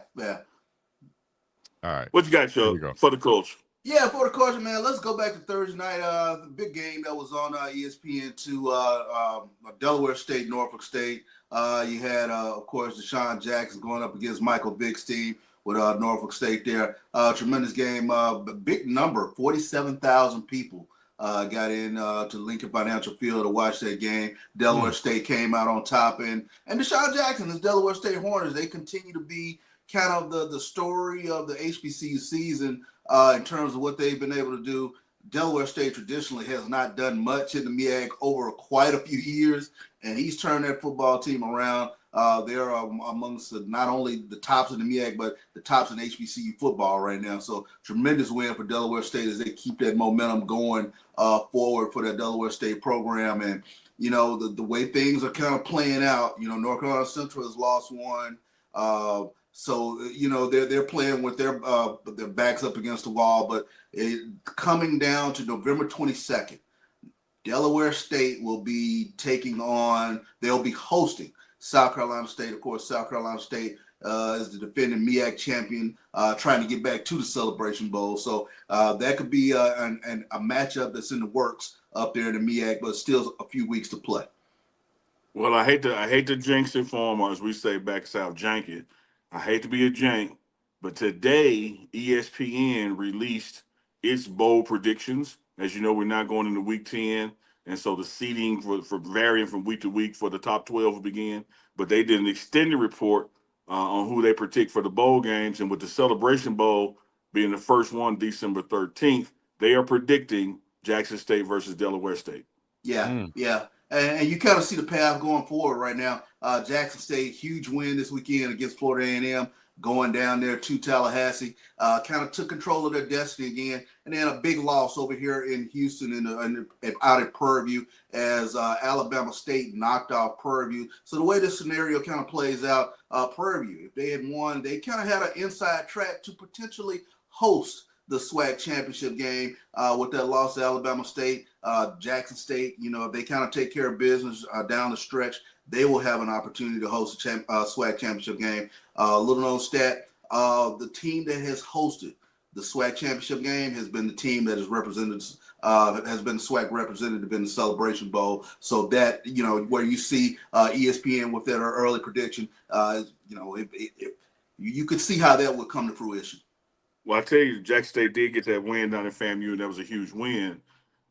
All right. what you got, Here Chuck, we go. for the culture? Yeah, for the culture, man. Let's go back to Thursday night. The big game that was on ESPN2, Delaware State, Norfolk State. You had, of course, Deshaun Jackson going up against Michael Vick's team with Norfolk State there. Tremendous game. Big number, 47,000 people got in to Lincoln Financial Field to watch that game. Delaware State came out on top, and Deshaun Jackson, his Delaware State Hornets, they continue to be kind of the story of the HBCU season. In terms of what they've been able to do. Delaware State traditionally has not done much in the MEAC over quite a few years, and he's turned that football team around. They're amongst not only the tops in the MEAC, but the tops in HBCU football right now. So tremendous win for Delaware State as they keep that momentum going forward for that Delaware State program. And, you know, the way things are kind of playing out, you know, North Carolina Central has lost one. So, you know, they're playing with their backs up against the wall. But coming down to November 22nd, Delaware State will be they'll be hosting South Carolina State. Of course, South Carolina State is the defending MEAC champion, trying to get back to the Celebration Bowl. So that could be a matchup that's in the works up there in the MEAC, but still a few weeks to play. Well, I hate to jinx it for 'em, or as we say back south, jank it. I hate to be a jank, but today ESPN released its bowl predictions. As you know, we're not going into week 10, and so the seeding for varying from week to week for the top 12 will begin. But they did an extended report on who they predict for the bowl games, and with the Celebration Bowl being the first one, December 13th, they are predicting Jackson State versus Delaware State. Yeah. And you kind of see the path going forward right now. Jackson State, huge win this weekend against Florida A&M, going down there to Tallahassee. Kind of took control of their destiny again. And then a big loss over here in Houston and out at Prairie View as Alabama State knocked off Prairie View. So the way this scenario kind of plays out, Prairie View, if they had won, they kind of had an inside track to potentially host the SWAC championship game with that loss to Alabama State. Jackson State, you know, if they kind of take care of business down the stretch, they will have an opportunity to host a SWAC championship game. Little known stat, the team that has hosted the SWAC championship game has been the team that has represented, has been SWAC representative in the Celebration Bowl. So that, you know, where you see ESPN with that early prediction, you know, you could see how that would come to fruition. Well, I tell you, Jackson State did get that win down in FAMU, and that was a huge win.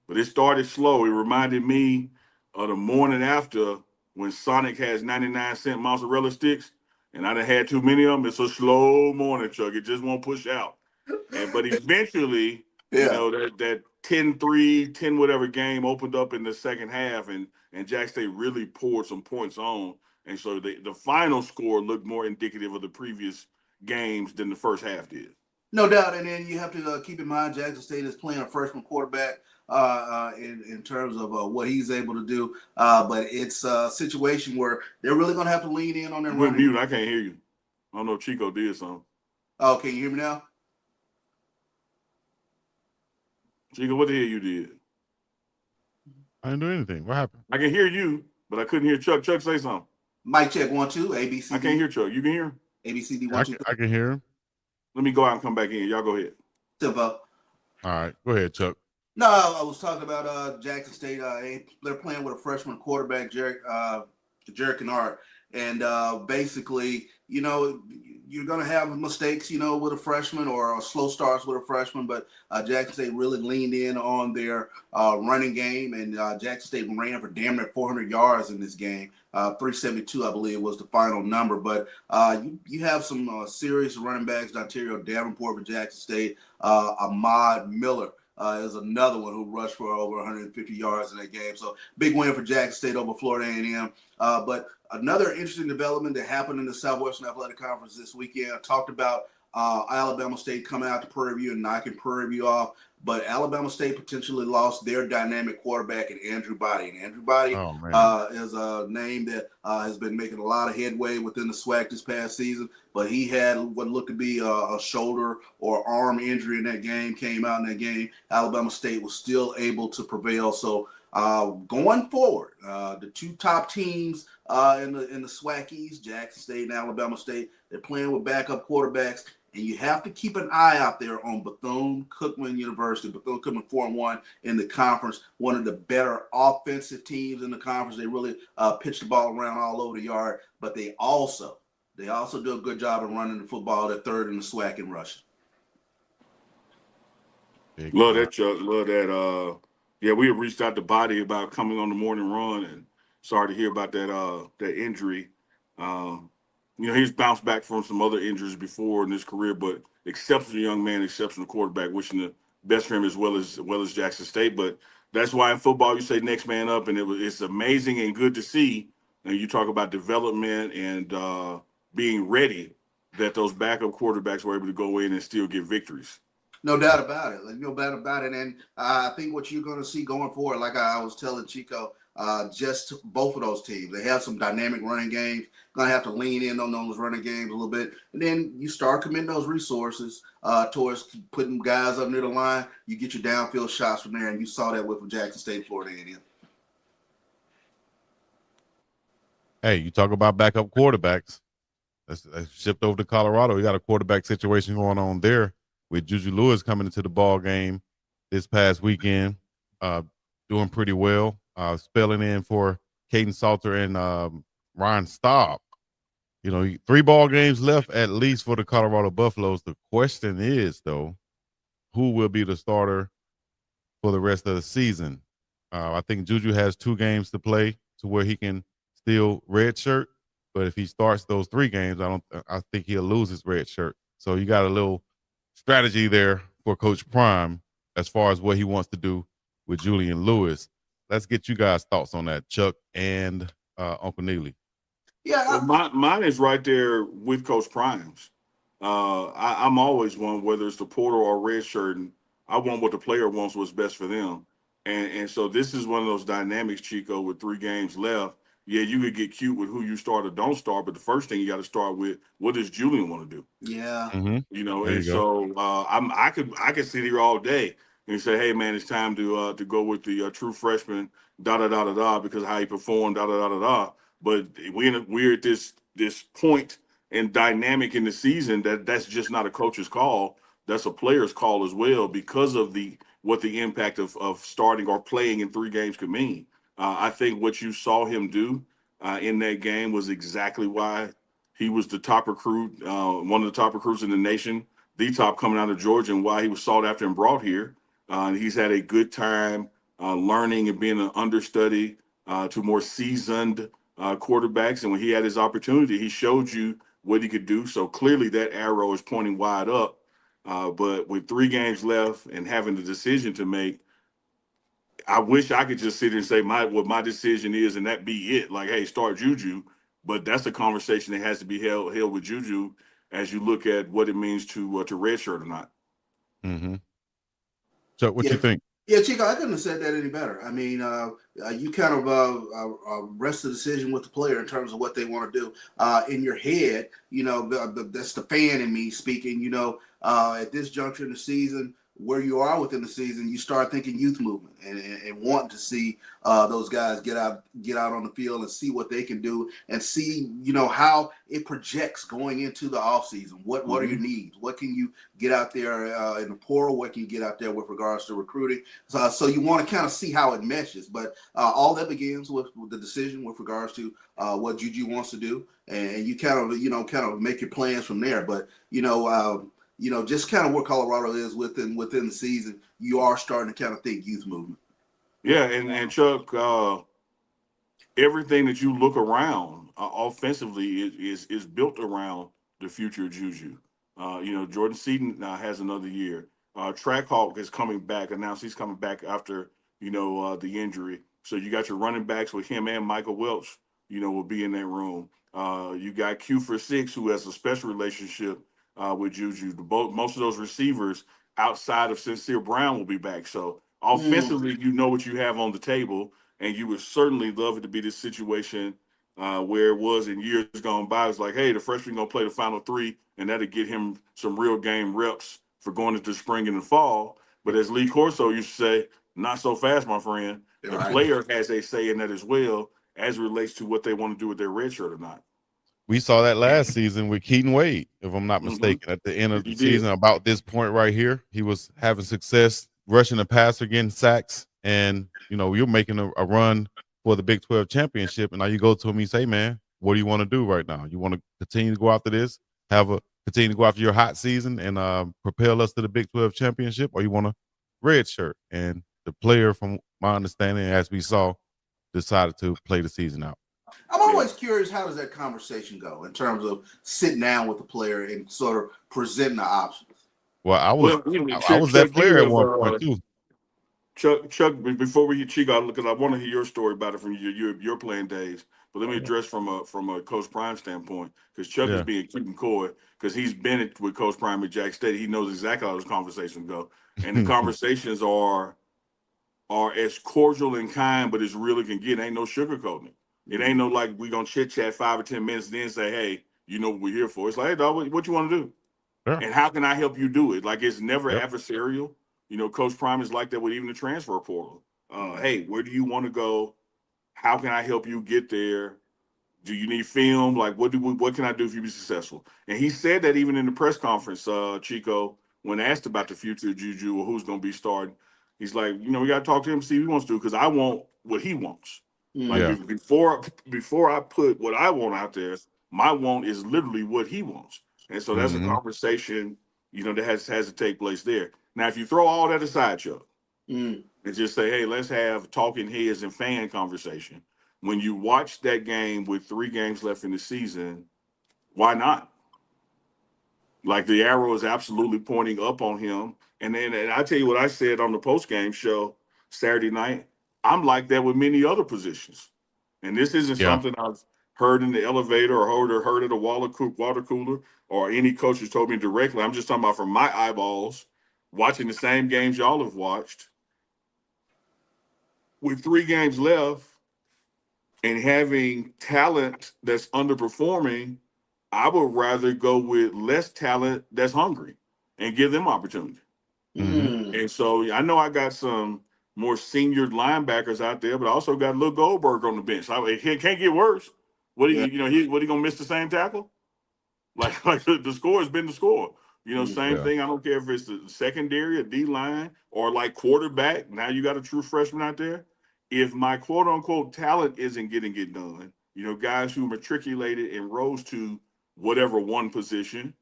But it started slow. It reminded me of the morning after when Sonic has 99-cent mozzarella sticks, and I done had too many of them. It's a slow morning, Chuck. It just won't push out. But eventually, you know, that 10-3, 10 whatever game opened up in the second half, and Jackson State really poured some points on. And so the final score looked more indicative of the previous games than the first half did. No doubt, and then you have to keep in mind Jackson State is playing a freshman quarterback in terms of what he's able to do. But it's a situation where they're really going to have to lean in on their running. Mute. I can't hear you. I don't know if Chico did something. Oh, can you hear me now? Chico, what the hell you did? I didn't do anything. What happened? I can hear you, but I couldn't hear Chuck. Chuck, say something. Mic check 1 2 ABC. I can't hear Chuck. You can hear? ABCD 1 2. I can hear him. Let me go out and come back in. Y'all go ahead. Simple. All right, go ahead, Chuck. No, I was talking about Jackson State. They're playing with a freshman quarterback, Jarek Kennard. And basically, you know, you're going to have mistakes, you know, with a freshman or slow starts with a freshman. But Jackson State really leaned in on their running game. And Jackson State ran for damn near 400 yards in this game. 372, I believe, was the final number. But you have some serious running backs. Ontario Davenport for Jackson State. Ahmad Miller is another one who rushed for over 150 yards in that game. So big win for Jackson State over Florida A&M. But another interesting development that happened in the Southwestern Athletic Conference this weekend. I talked about Alabama State coming out to Prairie View and knocking Prairie View off. But Alabama State potentially lost their dynamic quarterback in Andrew Body. And Andrew Body is a name that has been making a lot of headway within the SWAC this past season. But he had what looked to be a shoulder or arm injury in that game, came out in that game. Alabama State was still able to prevail. So Going forward, the two top teams in the SWAC East, Jackson State and Alabama State, they're playing with backup quarterbacks. And you have to keep an eye out there on Bethune-Cookman University. Bethune-Cookman 4-1 in the conference, one of the better offensive teams in the conference. They really pitch the ball around all over the yard, but they also do a good job of running the football. They're third in the SWAC in rushing. Love that, Chuck. Love that. Yeah, we have reached out to Body about coming on the morning run, and sorry to hear about that injury. He's bounced back from some other injuries before in his career, but exceptional young man, exceptional quarterback. Wishing the best for him as well as Jackson State. But that's why in football you say next man up, and it's amazing and good to see. And you talk about development and being ready that those backup quarterbacks were able to go in and still get victories. No doubt about it. No doubt about it. And I think what you're going to see going forward, like I was telling Chico, just both of those teams, they have some dynamic running games. Going to have to lean in on those running games a little bit. And then you start committing those resources towards putting guys up near the line. You get your downfield shots from there. And you saw that with Jackson State, Florida A&M. Hey, you talk about backup quarterbacks. Let's shift over to Colorado. We got a quarterback situation going on there with Juju Lewis coming into the ball game this past weekend, doing pretty well, spelling in for Caden Salter and Ryan Staub. 3 ball games left at least for the Colorado Buffaloes. The question is, though, who will be the starter for the rest of the season? I think Juju has 2 games to play to where he can still redshirt. But if he starts those 3 games, I think he'll lose his red shirt. So you got a little strategy there for Coach Prime as far as what he wants to do with Julian Lewis. Let's get you guys' thoughts on that, Chuck and Uncle Neely. Yeah, mine is right there with Coach Prime's. I'm always one, whether it's the portal or red shirt, and I want what the player wants, what's best for them. And so this is one of those dynamics, Chico, with 3 games left. Yeah, you could get cute with who you start or don't start, but the first thing you got to start with, what does Julian want to do? Yeah. Mm-hmm. So I could sit here all day and say, hey man, it's time to go with the true freshman, because of how he performed, But we're at this point and dynamic in the season that's just not a coach's call. That's a player's call as well, because of what the impact of starting or playing in 3 games could mean. I think what you saw him do in that game was exactly why he was the top recruit, one of the top recruits in the nation, the top coming out of Georgia, and why he was sought after and brought here. And he's had a good time learning and being an understudy to more seasoned quarterbacks. And when he had his opportunity, he showed you what he could do. So clearly that arrow is pointing wide up. But with 3 games left and having the decision to make, I wish I could just sit here and say what my decision is and that be it. Like, hey, start Juju. But that's a conversation that has to be held with Juju as you look at what it means to redshirt or not. Mm-hmm. So what you think? Yeah, Chico, I couldn't have said that any better. I mean, you kind of rest the decision with the player in terms of what they want to do. In your head, that's the fan in me speaking. At this juncture in the season, where you are within the season, you start thinking youth movement and wanting to see those guys get out on the field and see what they can do and see, how it projects going into the offseason. What are your needs? What can you get out there in the portal? What can you get out there with regards to recruiting? So you want to kind of see how it meshes. But all that begins with the decision with regards to what Juju wants to do. And you kind of make your plans from there. But, just kind of where Colorado is within the season, you are starting to kind of think youth movement. Yeah, and Chuck, everything that you look around offensively is built around the future of Juju. Jordan Seaton has another year. Trackhawk is coming back. Announced he's coming back after the injury. So you got your running backs with him and Michael Welch. Will be in that room. You got Q for 6, who has a special relationship with Juju. Most of those receivers outside of Sincere Brown will be back. So offensively, you know what you have on the table, and you would certainly love it to be this situation where it was in years gone by. It's like, hey, the freshman going to play the final 3, and that'll get him some real game reps for going into spring and the fall. But as Lee Corso used to say, not so fast, my friend. The Right. player has a say in that as well, as it relates to what they want to do with their red shirt or not. We saw that last season with Keaton Wade, if I'm not mistaken. At the end of the You season, did. about this point right here, he was having success rushing the passer, getting sacks, and you're making a run for the Big 12 championship. And now you go to him, and you say, "Man, what do you want to do right now? You want to continue to go after this, continue to go after your hot season, and propel us to the Big 12 championship, or you want a red shirt?" And the player, from my understanding, as we saw, decided to play the season out. I'm always curious, how does that conversation go in terms of sitting down with the player and sort of presenting the options? Well, I was that Chuck, player at one point too. Chuck, before we hit Chico, because I want to hear your story about it from your playing days. But let me address from a Coach Prime standpoint, because Chuck is being cute and coy, because he's been with Coach Prime at Jack State. He knows exactly how those conversations go, and the conversations are as cordial and kind, but as real it can get. Ain't no sugarcoating it. It ain't no like we gonna chit chat 5 or 10 minutes, then say, "Hey, you know what we're here for." It's like, "Hey, dog, what you want to do, and how can I help you do it?" Like, it's never adversarial. Coach Prime is like that with even the transfer portal. Hey, where do you want to go? How can I help you get there? Do you need film? Like, what can I do if you be successful? And he said that even in the press conference, Chico, when asked about the future of Juju or who's going to be starting, he's like, we got to talk to him, see what he wants to do, because I want what he wants. Like, before I put what I want out there, my want is literally what he wants. And so that's a conversation, that has to take place there. Now, if you throw all that aside, Chuck, and just say, hey, let's have talking heads and fan conversation. When you watch that game with 3 games left in the season, why not? Like, the arrow is absolutely pointing up on him. And I tell you what I said on the post-game show Saturday night, I'm like that with many other positions. And this isn't something I've heard in the elevator or heard at a water cooler, or any coach has told me directly. I'm just talking about from my eyeballs, watching the same games y'all have watched. With 3 games left and having talent that's underperforming, I would rather go with less talent that's hungry and give them opportunity. And so I know I got some more senior linebackers out there, but I also got Lil Goldberg on the bench. It can't get worse. What he gonna miss the same tackle? Like the score has been the score. Same thing. I don't care if it's the secondary, a D line, or like quarterback. Now you got a true freshman out there. If my quote unquote talent isn't getting it done, guys who matriculated and rose to whatever one position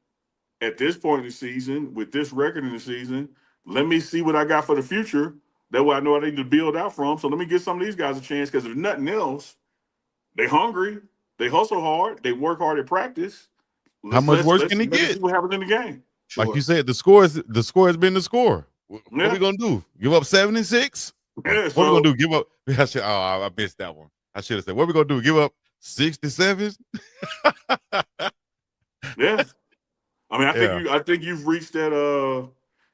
at this point in the season, with this record in the season, let me see what I got for the future. That way I know I need to build out from. So let me give some of these guys a chance, because if nothing else, they hungry, they hustle hard, they work hard at practice. How much worse can he Let's get? see what happens in the game. Like you said, the score has been the score. What are we gonna do? Give up 76? What are we gonna do? Give up? I missed that one. I should have said, what are we gonna do? Give up 67? Yeah. I mean, I think you've reached that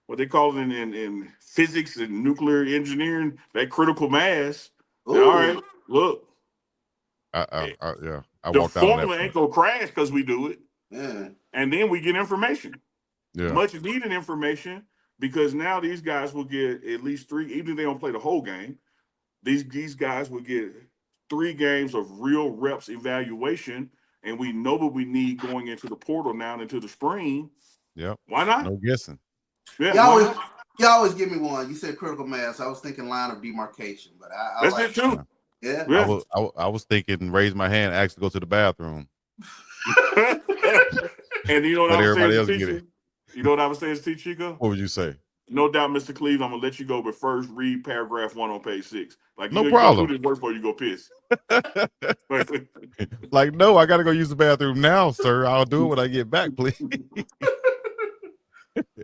what they call it in physics and nuclear engineering, that critical mass. And, all right, look. I the walked out on that formula ain't gonna crash because we do it. Yeah. And then we get information. Yeah. Much needed information, because now these guys will get at least 3, even if they don't play the whole game, these guys will get 3 games of real reps evaluation, and we know what we need going into the portal now into the spring. Yeah. Why not? No guessing. Yeah. You always give me one. You said critical mass. I was thinking line of demarcation, but That's it too. Yeah. I was thinking, raise my hand, ask to go to the bathroom. And you know what Let I was everybody saying else to get teach it. you? You know what I was saying to teach Chico? What would you say? No doubt, Mr. Cleve, I'm gonna let you go, but first read paragraph 1 on page 6. Like, No you problem. go do this work before you go piss. Like, no, I gotta go use the bathroom now, sir. I'll do it when I get back, please.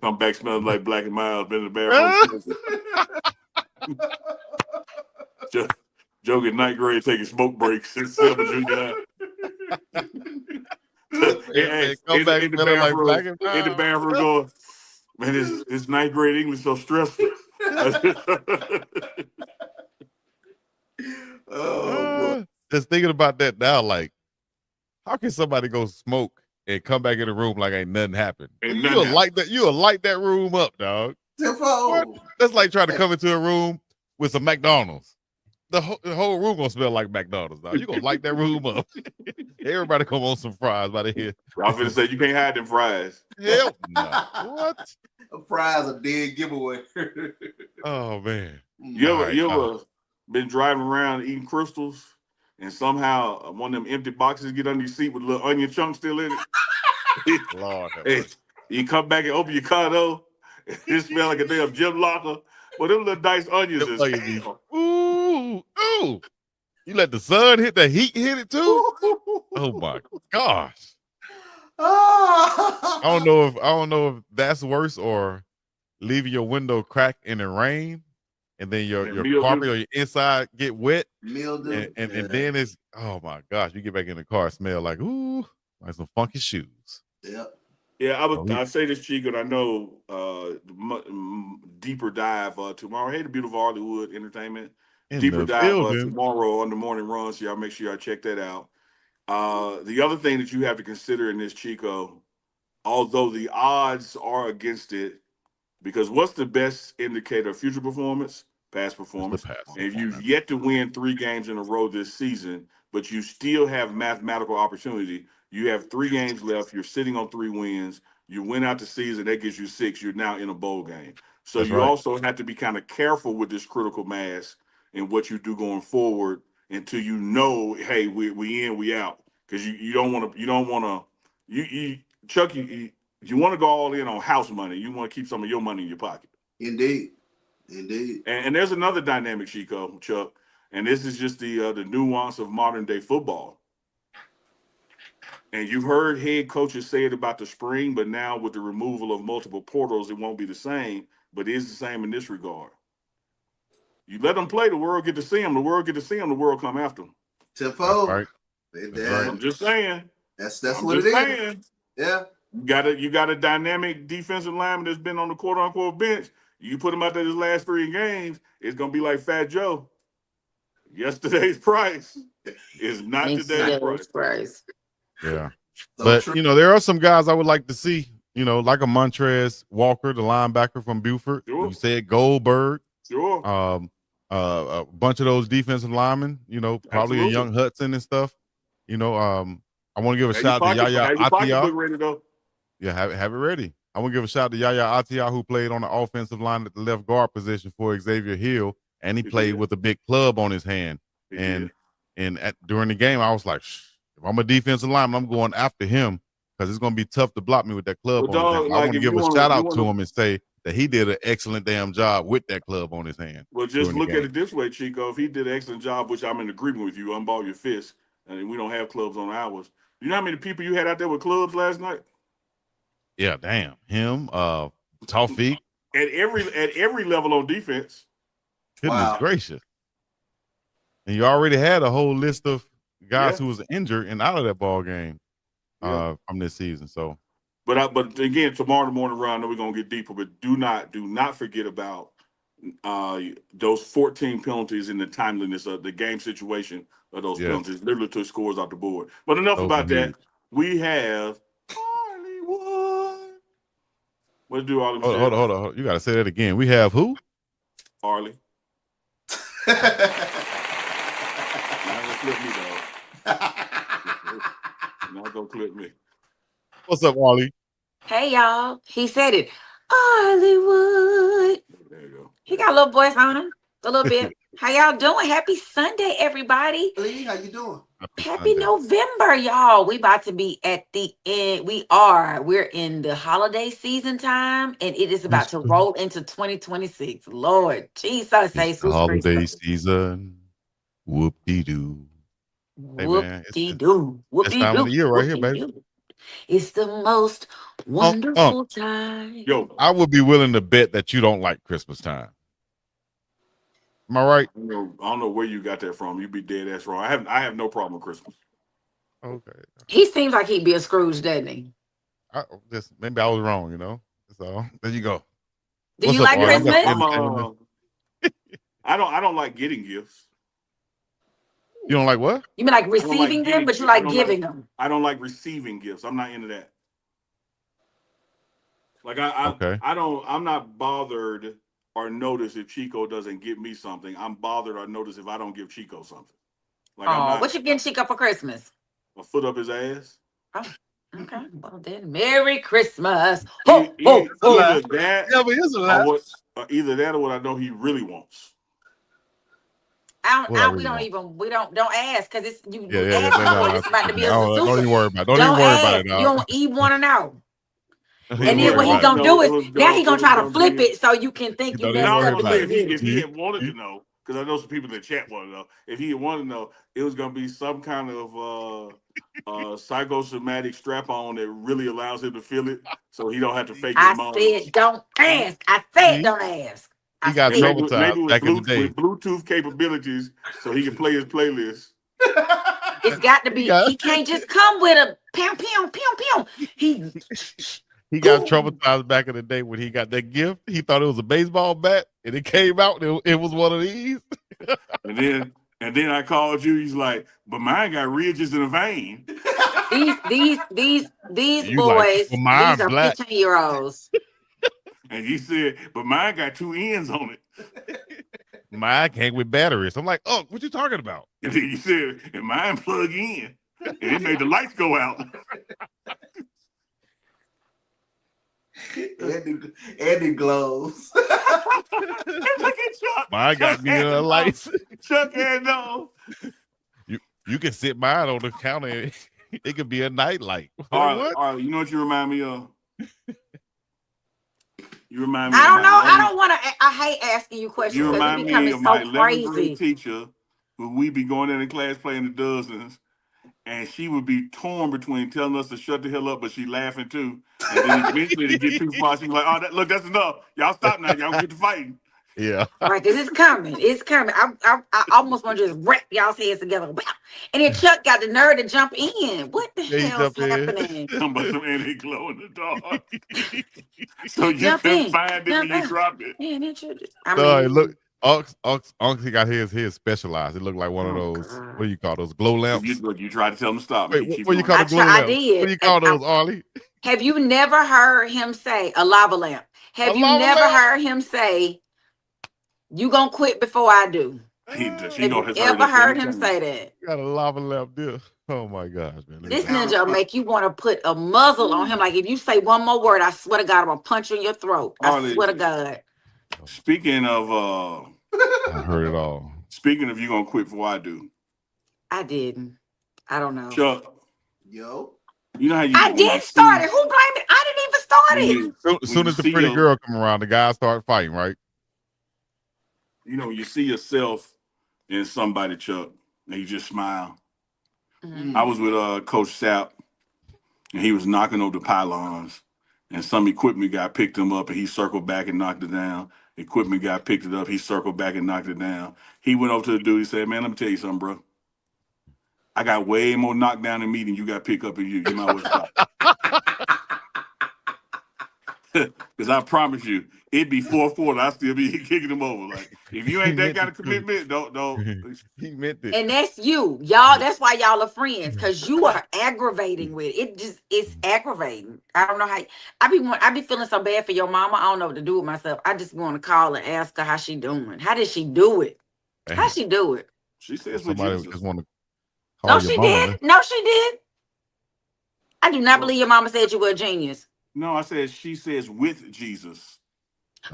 Come back smelling like Black and Mild. Been in the bathroom. Joe get ninth grade taking smoke breaks in Selma Junior High. Come back smelling like Black and Mild. In the bathroom going, man, this ninth grade English so stressful. Just thinking about that now, like, how can somebody go smoke and come back in the room like ain't nothing happened? You'll light that room up, dog. That's like trying to come into a room with some McDonald's. the whole room gonna smell like McDonald's. Now you gonna light that room up. Everybody come on some fries by the head. I was gonna say you can't hide them fries. Hell no. What? Fries a dead giveaway. Oh man. You ever been driving around eating crystals and somehow one of them empty boxes get under your seat with a little onion chunk still in it? Lord have Hey, mercy. you come back and open your car though, it smell like a damn gym locker. But them little diced onions is hell. Ooh, ooh. You let the sun hit the heat hit it too? Oh my gosh. I don't know if that's worse or leaving your window cracked in the rain and then your carpet or your inside get wet. Mildew. And then it's, oh my gosh, you get back in the car, smell like, ooh, like some funky shoes. Yep. Yeah, I say this, Chico, and I know deeper dive tomorrow. Hey, the beautiful Hollywood Entertainment. Deeper dive tomorrow on the morning run, so y'all make sure y'all check that out. The other thing that you have to consider in this, Chico, although the odds are against it, because what's the best indicator of future performance? Past performance. And you've yet to win 3 games in a row this season, but you still have mathematical opportunity. You have 3 games left. You're sitting on 3 wins. You win out the season. That gives you 6. You're now in a bowl game. So you also have to be kind of careful with this critical mass and what you do going forward until you know, hey, we in, we out. Because you don't want to, Chuck, you want to go all in on house money. You want to keep some of your money in your pocket. Indeed. And there's another dynamic, Chico, Chuck, and this is just the nuance of modern day football. And you've heard head coaches say it about the spring, but now with the removal of multiple portals, it won't be the same, but it is the same in this regard. You let them play, the world get to see them. The world get to see them, the world come after them. Tenfold. Right. I'm just saying. That's what it is. Yeah. You got a dynamic defensive lineman that's been on the quote unquote bench. You put him out there his last 3 games, it's gonna be like Fat Joe. Yesterday's price is not today's price. Yeah. But there are some guys I would like to see, like a Montrez Walker, the linebacker from Buford. Sure. You said Goldberg. Sure. A bunch of those defensive linemen, probably a young Hudson and stuff. I want to give a shout out to Yaya Atia. Yeah, have it ready. I want to give a shout out to Yaya Atia, who played on the offensive line at the left guard position for Xavier Hill, and he played with a big club on his hand. During the game, I was like, if I'm a defensive lineman, I'm going after him because it's going to be tough to block me with that club on his hand. I want to give a shout out to him and say that he did an excellent damn job with that club on his hand. Well, just look at it this way, Chico. If he did an excellent job, which I'm in agreement with you, unball your fist, and we don't have clubs on ours. You know how many people you had out there with clubs last night? Yeah, damn. Him, Tawfiq. At every level on defense. Goodness gracious. And you already had a whole list of guys who was injured and out of that ball game from this season. So but again, tomorrow morning run, I know we're gonna get deeper, but do not forget about those 14 penalties and the timeliness of the game situation of those penalties. Literally took scores off the board. But enough about that. We have Hollywood. What to do, all them hold on. You gotta say that again. We have who? Harley. Not gonna clip me, dog. Not gonna clip me. What's up, Harley? Hey, y'all. He said it. Hollywood. There you go. He got a little voice on him. A little bit. How y'all doing? Happy Sunday, everybody. Lee, how you doing? Happy November, y'all. We about to be at the end. We're in the holiday season time, and it is about to roll into 2026. Lord Jesus, it's the holiday season. Whoop-de-doo. Whoop-de-doo. This time of the year right here, baby. It's the most wonderful time. Yo, I would be willing to bet that you don't like Christmas time. Am I right? I don't know where you got that from. You be dead ass wrong. I have no problem with Christmas. Okay. He seems like he'd be a Scrooge, doesn't he? Maybe I was wrong, So there you go. Do you like Christmas? I don't like getting gifts. You don't like what? You mean like receiving them, but you like giving them? I don't like receiving gifts. I'm not into that. Like I'm not bothered or notice if Chico doesn't give me something. I'm bothered or notice if I don't give Chico something. Like I'm Oh, not what you getting Chico for Christmas? a foot up his ass. Oh, okay. Well then, Merry Christmas. Ho, ho, ho. Either that Yeah, but here's a or lot. either that or what I know he really wants. What I We really want. don't ask because it's you. Yeah, You yeah, ask no, for it. It's about to be a don't bazooka. even worry about it. Don't even worry about it, You dog. don't even want to know. Don't And even then worry what he about gonna do it is was now he gonna- gonna try it to was flip gonna be- it so you can think you Don't messed even Now worry I'm up. gonna say about it. if he had wanted to know, because I know some people in the chat want to know. If he had wanted to know, it was gonna be some kind of psychosomatic strap on that really allows him to feel it, so he don't have to fake his I moans. said don't ask. I said See? don't ask. He I got And said maybe traumatized back in the day. with Bluetooth capabilities, so he can play his playlist. it's got to He be. got He can't just come with a pew pew pew pew. he got traumatized back in the day when he got that gift. He thought it was a baseball bat, and it came out. It was one of these. And then I called you. He's like, but mine got ridges in a vein. These You like, boys. well, These mine are black. 15-year-olds. And he said, but mine got 2 ends on it. Mine came with batteries. I'm like, oh, what you talking about? And then you said, and mine plug in. And it made the lights go out. Eddie glows. Look at Chuck. Mine got me in a lights. Chuck had no. You can sit mine on the counter. And it could be a night light. All What? right, you know what you remind me of? You remind me. I don't of know. my I don't want to. I hate asking you questions You because remind it me becoming of my so 11th grade crazy. teacher, who we be going in class playing the dozens, and she would be torn between telling us to shut the hell up, but she laughing too. And then eventually to get too far, she was like, "Oh, look, that's enough. Y'all stop now. Y'all get to fighting." Yeah. Right, because it's coming. It's coming. I almost want to just wrap y'all's heads together. And then Chuck got the nerve to jump in. What the Yeah, he hell's jumped in. happening? Talking about some anti glow in the dark. So you Jump can in. find it when you drop it. Man, No, it look Unc, he got his specialized. It looked like one of those. God. What do you call those glow lamps? You try to tell him to stop. Wait, He keep what you going. call the glow I lamps? did. What do you call those, Arlie? Have you never heard him say a lava lamp? Have A you lava never lamp? heard him say, "You gonna quit before I do"? Chico Have has you ever heard him times. say that? Got a lava lamp there. Oh my gosh, man. This ninja will make you want to put a muzzle on him. Like if you say one more word, I swear to God, I'm gonna punch you in your throat. I swear to God. Speaking of I heard it all. Speaking of you gonna quit before I do. I didn't. I don't know. Chuck. Yo. You know how you I did start it. Who blamed it? I didn't even start it. As soon as the pretty girl come around, the guys start fighting, right? You know, you see yourself in somebody, Chuck, and you just smile. Mm-hmm. I was with Coach Sapp, and he was knocking over the pylons, and some equipment guy picked him up, and he circled back and knocked it down. Equipment guy picked it up, he circled back and knocked it down. He went over to the dude, he said, "Man, let me tell you something, bro. I got way more knockdown in me than you got pick up in you. You might as well stop." Because I promise you, it'd be 4-4. I still be kicking them over. Like, if you ain't that kind of commitment, don't. He meant it. And that's you, y'all. That's why y'all are friends, because you are aggravating with it. It's aggravating. I don't know how. I be feeling so bad for your mama. I don't know what to do with myself. I just want to call and ask her how she doing. How did she do it? How she do it? She says somebody just want to. No, she did. No, she did. I do not believe your mama said you were a genius. No, I said she says with Jesus.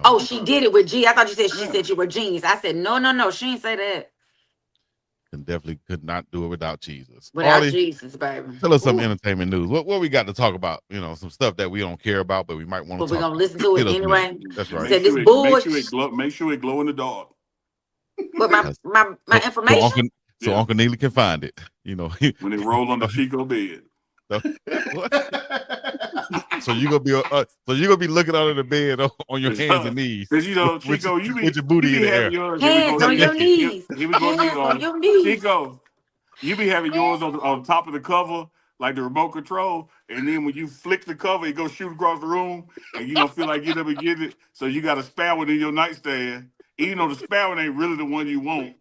Oh, she did it with G. I thought you said she said you were genius. I said no. She didn't say that. And definitely could not do it without Jesus. Without Arlie, Jesus, baby. tell us some entertainment news. What we got to talk about? You know, some stuff that we don't care about, but we might want to. But we're gonna listen to it anyway. That's right. Make sure it glow in the dark. But my information. So Uncle Neely can find it. You know, when it roll on the Chico bed. So you're gonna be looking under the bed on your hands and knees. Because you know, Chico, with your booty in the air. Hands on your knees. Hands on your knees. Chico, you be having yours on top of the cover, like the remote control, and then when you flick the cover, it goes shoot across the room, and you don't feel like getting up and getting it. So you got a spare one in your nightstand, even though the spare one ain't really the one you want.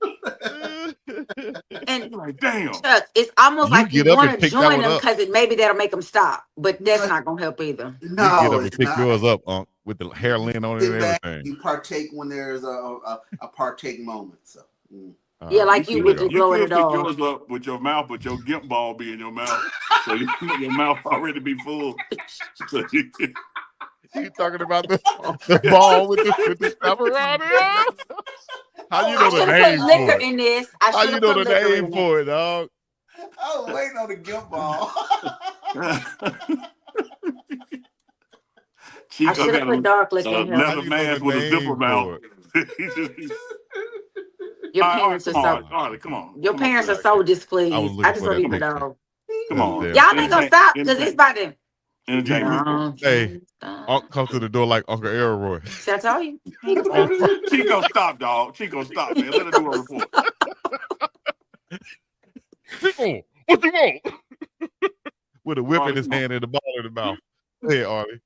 And like, damn, Chuck, it's almost like you want to join them because maybe that'll make them stop, but that's not gonna help either. No, you get up and pick yours up, Unc, with the hair lint on it Sit and back, everything. you partake when there's a partake moment. So. Yeah, like you with the You glow in the could pick dark. yours up with your mouth, but your gimp ball be in your mouth, so your mouth already be full. So You talking about the ball with the strap around it? How you I know should the have put name liquor for it? in this. I How should you have know put the liquor name in it. for it, dog? I was waiting on the gift ball. I Chico should have got put dark liquor a in here. How leather you know mask the with a zipper name mouth. for it? Your All right, parents are so Arlie, come on. your Come on, parents are relax. so I was displeased. I looking just for want to that eat the picture. dog. Come on. Y'all ain't gonna stop because it's about to. Entertainment report. Hey, Unc come to the door like Uncle Elroy. See, I told you. He ain't gonna stop. Chico, stop, dog. Chico, stop, man. Let her do her report. Chico, what you want? With a whip in Arlie, his come on. hand and the ball in the mouth. Go ahead, Arlie.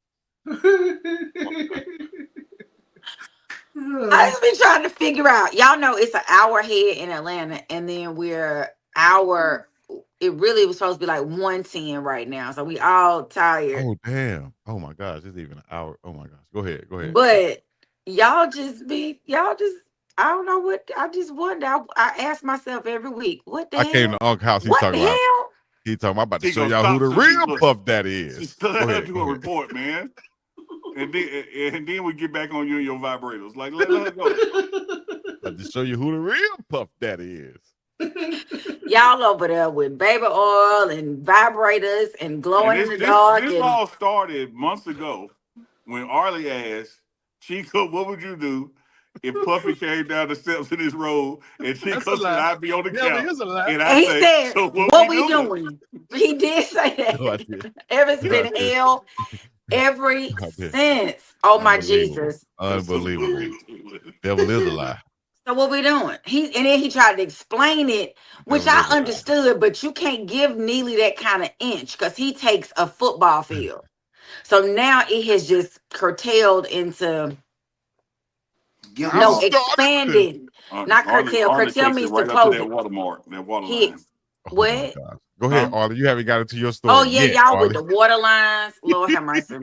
I just been trying to figure out. Y'all know it's an hour ahead in Atlanta, and then we're hour. It really was supposed to be like 1:10 right now, so we all tired. Oh damn! Oh my gosh, it's even an hour. Oh my gosh, go ahead. But y'all just. I don't know what. I just wonder. I ask myself every week, what the I came hell? to Unc's house. He's What talking the about. hell? He talking. I'm about to show Chico, y'all who stop the so real she- Puff Daddy is. Let Go her ahead. do Go a ahead. report, man. And then we get back on you and your vibrators. Like, let her go. About to show you who the real Puff Daddy is. Y'all over there with baby oil and vibrators and glowing in the This dark and all started months ago when Arlie asked Chico, "What would you do if Puffy came down the steps in his road and Chico said I'd be on the couch?" And I he say, said, "So what we doing?" doing? He did say that. No, I did. It's No, I been did. hell ever I did. since. Oh my Unbelievable. Jesus. Unbelievable. Devil is a lie. So what we doing? And then he tried to explain it, which Devil I is a lie. understood, but you can't give Neely that kind of inch because he takes a football field. So now it has just curtailed into expanded. Not curtail. Arlie Curtail takes it means to right up to close that it. watermark, that water He line. Oh my what? gosh. Go ahead, Arlie. You haven't got into your story. Oh yeah, yet, y'all Arlie. with the water lines. Lord have mercy.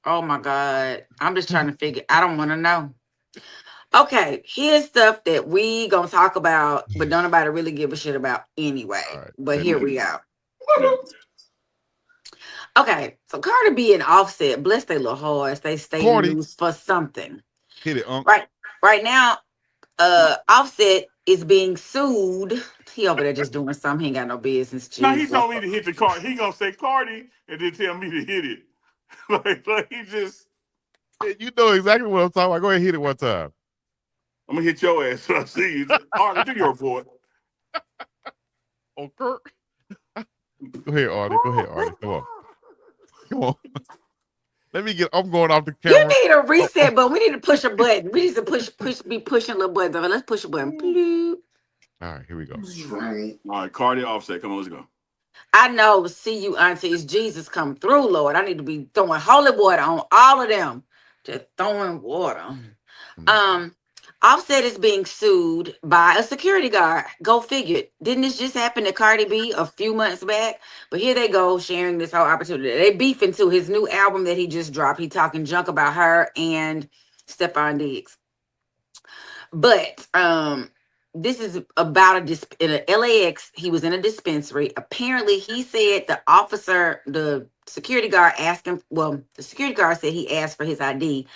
Oh my God. I'm just trying to figure. I don't want to know. Okay, here's stuff that we gonna talk about, but don't nobody really give a shit about anyway. Right. But here we go. Okay, so Cardi B and Offset, bless their little hearts, they stay in the news for something. Hit it, Unc. Right now, Offset is being sued. He over there just doing something he ain't got no business. Now he told me to hit the card. He gonna say Cardi and then tell me to hit it. like he just. You know exactly what I'm talking about. Go ahead and hit it one time. I'm gonna hit your ass. So I see you. Arlie, do your report. Oh, Kirk. Go ahead, Arlie. Come on. Come on. Let me I'm going off the camera. You need a reset button. We need to push a button. We need to be pushing little buttons. Let's push a button. Bloop. All right, here we go. All right, Cardi, Offset. Come on, let's go. I know, see you aunties, Jesus come through, Lord. I need to be throwing holy water on all of them. Just throwing water. Offset is being sued by a security guard. Go figure. Didn't this just happen to Cardi B a few months back? But here they go sharing this whole opportunity. They beefing to his new album that he just dropped. He talking junk about her and Stephon Diggs. But this is about in a LAX. He was in a dispensary. Apparently, he said the security guard asked him. Well, the security guard said he asked for his ID.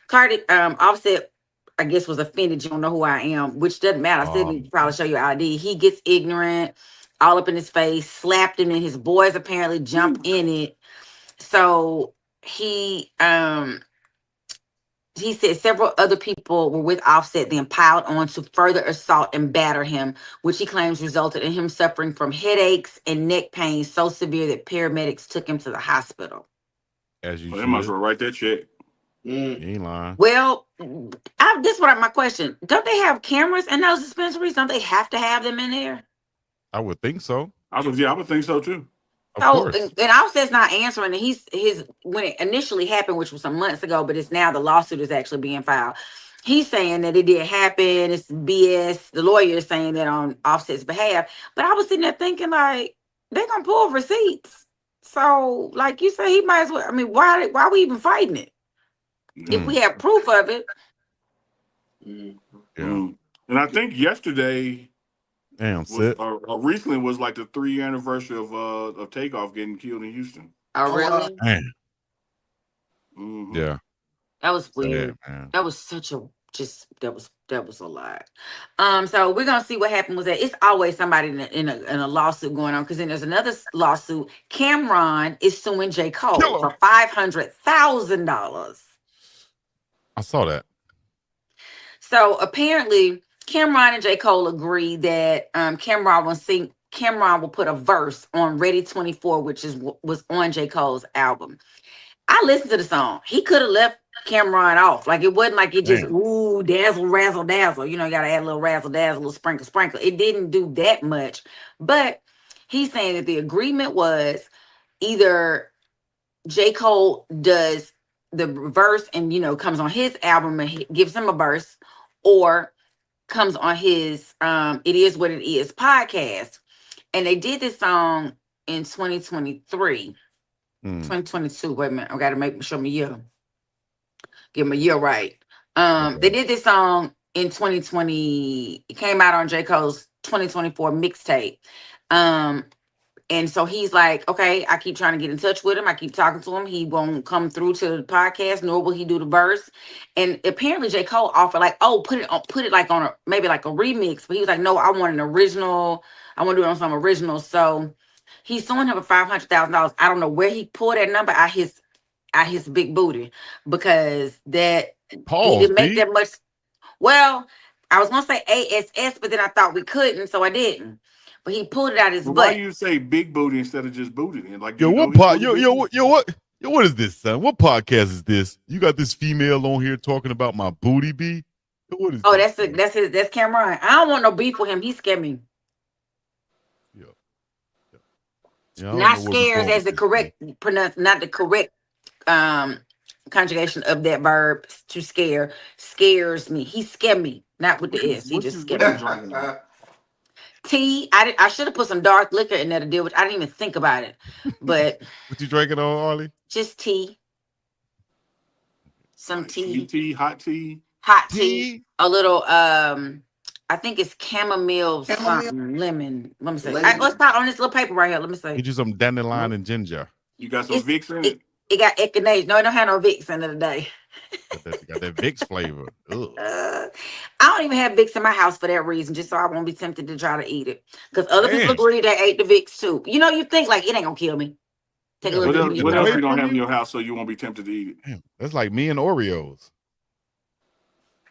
Cardi, Offset, I guess, was offended. You don't know who I am, which doesn't matter. I said we probably show you ID. He gets ignorant, all up in his face, slapped him, and his boys apparently jump in it. So he said several other people were with Offset, then piled on to further assault and batter him, which he claims resulted in him suffering from headaches and neck pain so severe that paramedics took him to the hospital. As you They might as well write that check. You ain't lying. Well, this is my question. Don't they have cameras in those dispensaries? Don't they have to have them in there? I would think so. I would think so too. Of course. And Offset's not answering. His when it initially happened, which was some months ago, but it's now the lawsuit is actually being filed. He's saying that it didn't happen. It's BS. The lawyer is saying that on Offset's behalf. But I was sitting there thinking, like, they're gonna pull receipts. So, like you say, he might as well. I mean, why are we even fighting it? if we have proof of it. Yeah. And I think yesterday, recently was like the 3-year anniversary of Takeoff getting killed in Houston. Oh, really? Man. Mm-hmm. Yeah. That was weird. Man. That was such a that was a lot. So we're gonna see what happened with that. It's always somebody in a lawsuit going on, because then there's another lawsuit. Cameron is suing J. Cole for $500,000. I saw that. So apparently Cameron and J. Cole agreed that Cameron will put a verse on Ready 24, which was on J. Cole's album. I listened to the song. He could have left Cameron off. Like, it wasn't like it just dazzle, razzle, dazzle. You know, you gotta add a little razzle, dazzle, a little sprinkle, sprinkle. It didn't do that much. But he's saying that the agreement was either J. Cole does the verse and comes on his album and gives him a verse, or comes on his It Is What It Is podcast. And they did this song in 2023. 2022. Wait a minute. I gotta make sure my year. Give my year right. They did this song in 2020. It came out on J. Cole's 2024 mixtape. And so he's like, okay, I keep trying to get in touch with him. I keep talking to him. He won't come through to the podcast, nor will he do the verse. And apparently J. Cole offered like, put it like on maybe like a remix. But he was like, no, I want an original. I want to do it on some original. So he's suing him for $500,000. I don't know where he pulled that number out his big booty, because that he didn't make that much. Well, I was gonna say ASS, but then I thought we couldn't, so I didn't. But he pulled it out his butt. Why you say big booty instead of just booty? And like, what is this, son? What podcast is this? You got this female on here talking about my booty bee? What is this? That's Cameron. I don't want no beef with him. He scared me. Yeah, not scares as the correct not the correct conjugation of that verb to scare. Scares me. He scared me. Not with the S. He just scared me. Tea. I should have put some dark liquor in there to deal with. I didn't even think about it. But what you drinking on, Arlie? Just tea. Some tea. Hot tea. Hot tea. A little I think it's chamomile something, lemon. Let me see. Let's start on this little paper right here. Let me see. Get you some dandelion and ginger. You got some Vicks in it? It got echinacea. No, it don't have no Vicks in it today. Got that Vicks flavor. I don't even have Vicks in my house for that reason, just so I won't be tempted to try to eat it. Because other people agree they ate the Vicks too. You think like it ain't gonna kill me. Take a little bit. What else you don't have in your house so you won't be tempted to eat it? Damn, that's like me and Oreos.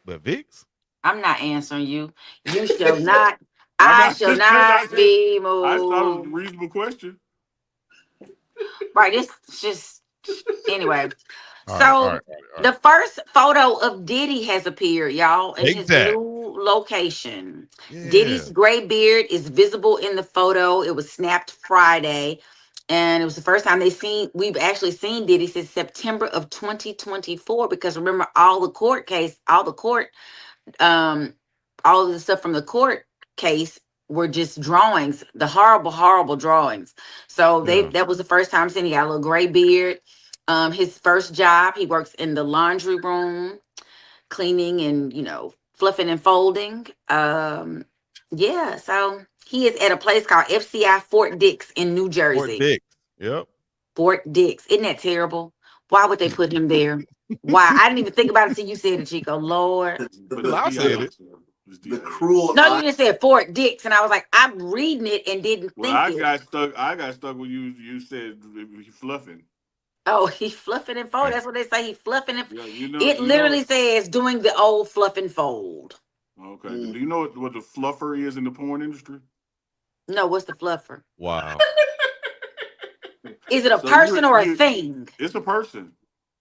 But Vicks? I'm not answering you. You shall not. I shall not be moved. I thought it was a reasonable question. Right. This just anyway. The first photo of Diddy has appeared, y'all, in his new location. Yeah. Diddy's gray beard is visible in the photo. It was snapped Friday, and it was the first time we've actually seen Diddy since September of 2024. Because remember, all of the stuff from the court case were just drawings, the horrible drawings. So that was the first time seeing. He got a little gray beard. His first job, he works in the laundry room, cleaning and fluffing and folding. So he is at a place called FCI Fort Dix in New Jersey. Fort Dix. Yep. Fort Dix. Isn't that terrible? Why would they put him there? Why? I didn't even think about it until you said it, Chico. Lord. But I said it. The cruel. No, you just said Fort Dix, and I was like, I'm reading it and didn't think it. I got stuck when you said he fluffing. Oh, he fluffing and fold. That's what they say. He fluffing and fold. It literally says doing the old fluff and fold. Okay. Do you know what the fluffer is in the porn industry? No, what's the fluffer? Wow. Is it a person or a thing? It's a person.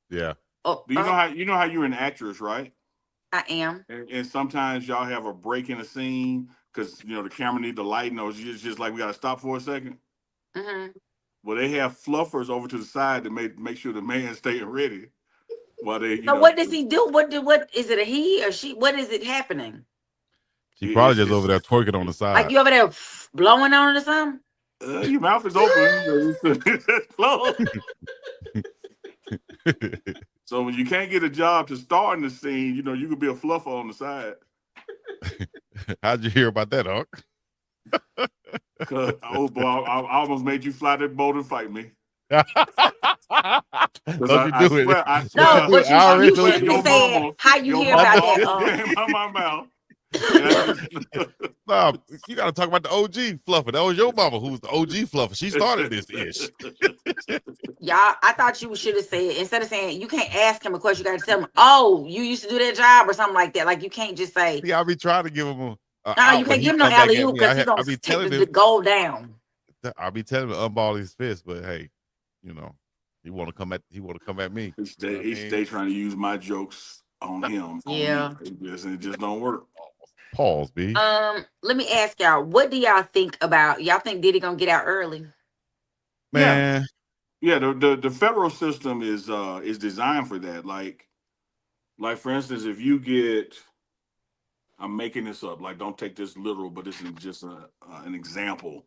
Yeah. Oh, do you know how you're an actress, right? I am. And sometimes y'all have a break in a scene because the camera need the lighting, or it's just like we gotta stop for a second. Mm-hmm. Well, they have fluffers over to the side to make sure the man's staying ready. While they, so what does he do? What is it? A he or she? What is it happening? She probably just over there twerking on the side. Like you over there blowing on it or something? Your mouth is open. It's closed. So when you can't get a job to star in the scene, you know, you could be a fluffer on the side. How'd you hear about that, Unc? Oh boy, I almost made you fly that boat and fight me. Don't you do it. I No, swear, but I already you know what should you're have gonna said do. how you your hear mama about that. almost came out my mouth. Nah, you gotta talk about the OG fluffer. That was your mama who was the OG fluffer. She started this ish. Y'all, I thought you should have said, instead of saying you can't ask him a question, you got to tell him, oh, you used to do that job or something like that. Like you can't just say, See, I be trying to give him a no, out, you but can't he give him no come back alley at oop me. because he's I gonna be take telling the him, goal down. I be telling him to unball his fist, but hey, you know, he want to come at me. He stay trying to use my jokes on him. Yeah. On me. It just don't work. Pause, B. Let me ask y'all, what do y'all think about? Y'all think Diddy gonna get out early? Man, Yeah, the federal system is designed for that. Like for instance, if you get, I'm making this up. Like, don't take this literal, but this is just an example.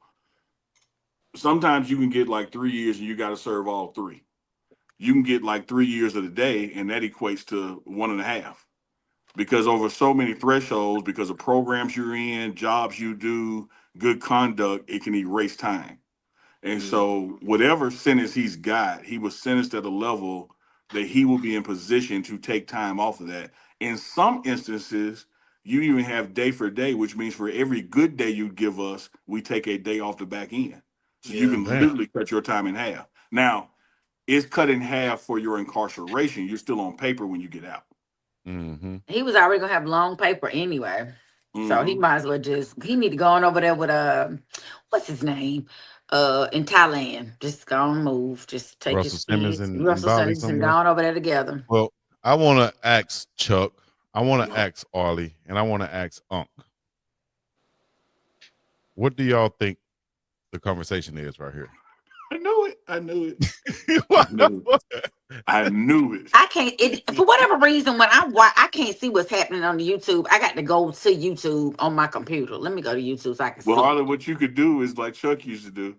Sometimes you can get like 3 years and you got to serve all 3. You can get like 3 years of the day, and that equates to 1.5. Because over so many thresholds, because of programs you're in, jobs you do, good conduct, it can erase time. And so whatever sentence he's got, he was sentenced at a level that he will be in position to take time off of that. In some instances, you even have day for day, which means for every good day you give us, we take a day off the back end. So you can man. literally cut your time in half. Now, it's cut in half for your incarceration. You're still on paper when you get out. Mm-hmm. He was already gonna have long paper anyway. So he Mhm. might as well he need to go on over there with what's his name? In Thailand. Just go on move. Just take Russell his Simmons kids, and Russell Bali Simmons, and go somewhere. on over there together. Well, I want to ask Chuck, I want to ask Arlie, and I want to ask Unc. What do y'all think the conversation is right here? I knew it. I knew it. What? I knew it. I can't for whatever reason when I can't see what's happening on the YouTube. I got to go to YouTube on my computer. Let me go to YouTube so I can Well, see. Arlen, what you could do is like Chuck used to do.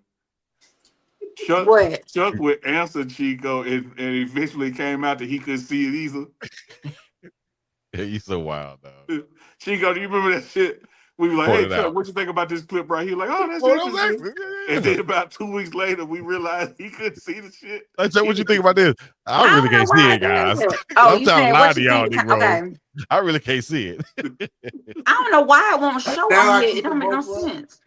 What? Chuck would answer Chico, and eventually came out that he couldn't see it either. Yeah, you so wild, dog. Chico, do you remember that shit? We were like, Point hey, it Chuck, out. what you think about this clip right here? Like, oh, that's Oh, that was interesting. excellent. And then about 2 weeks later, we realized he couldn't see the shit. Hey, Chuck, what you think about this? I I really don't know can't why see I it, do guys. that. Oh, I'm you trying to saying lie what to you y'all, think? Negroes. Okay. I really can't see it. I don't know why it won't show Now on I here. keep It don't them make no both up. sense.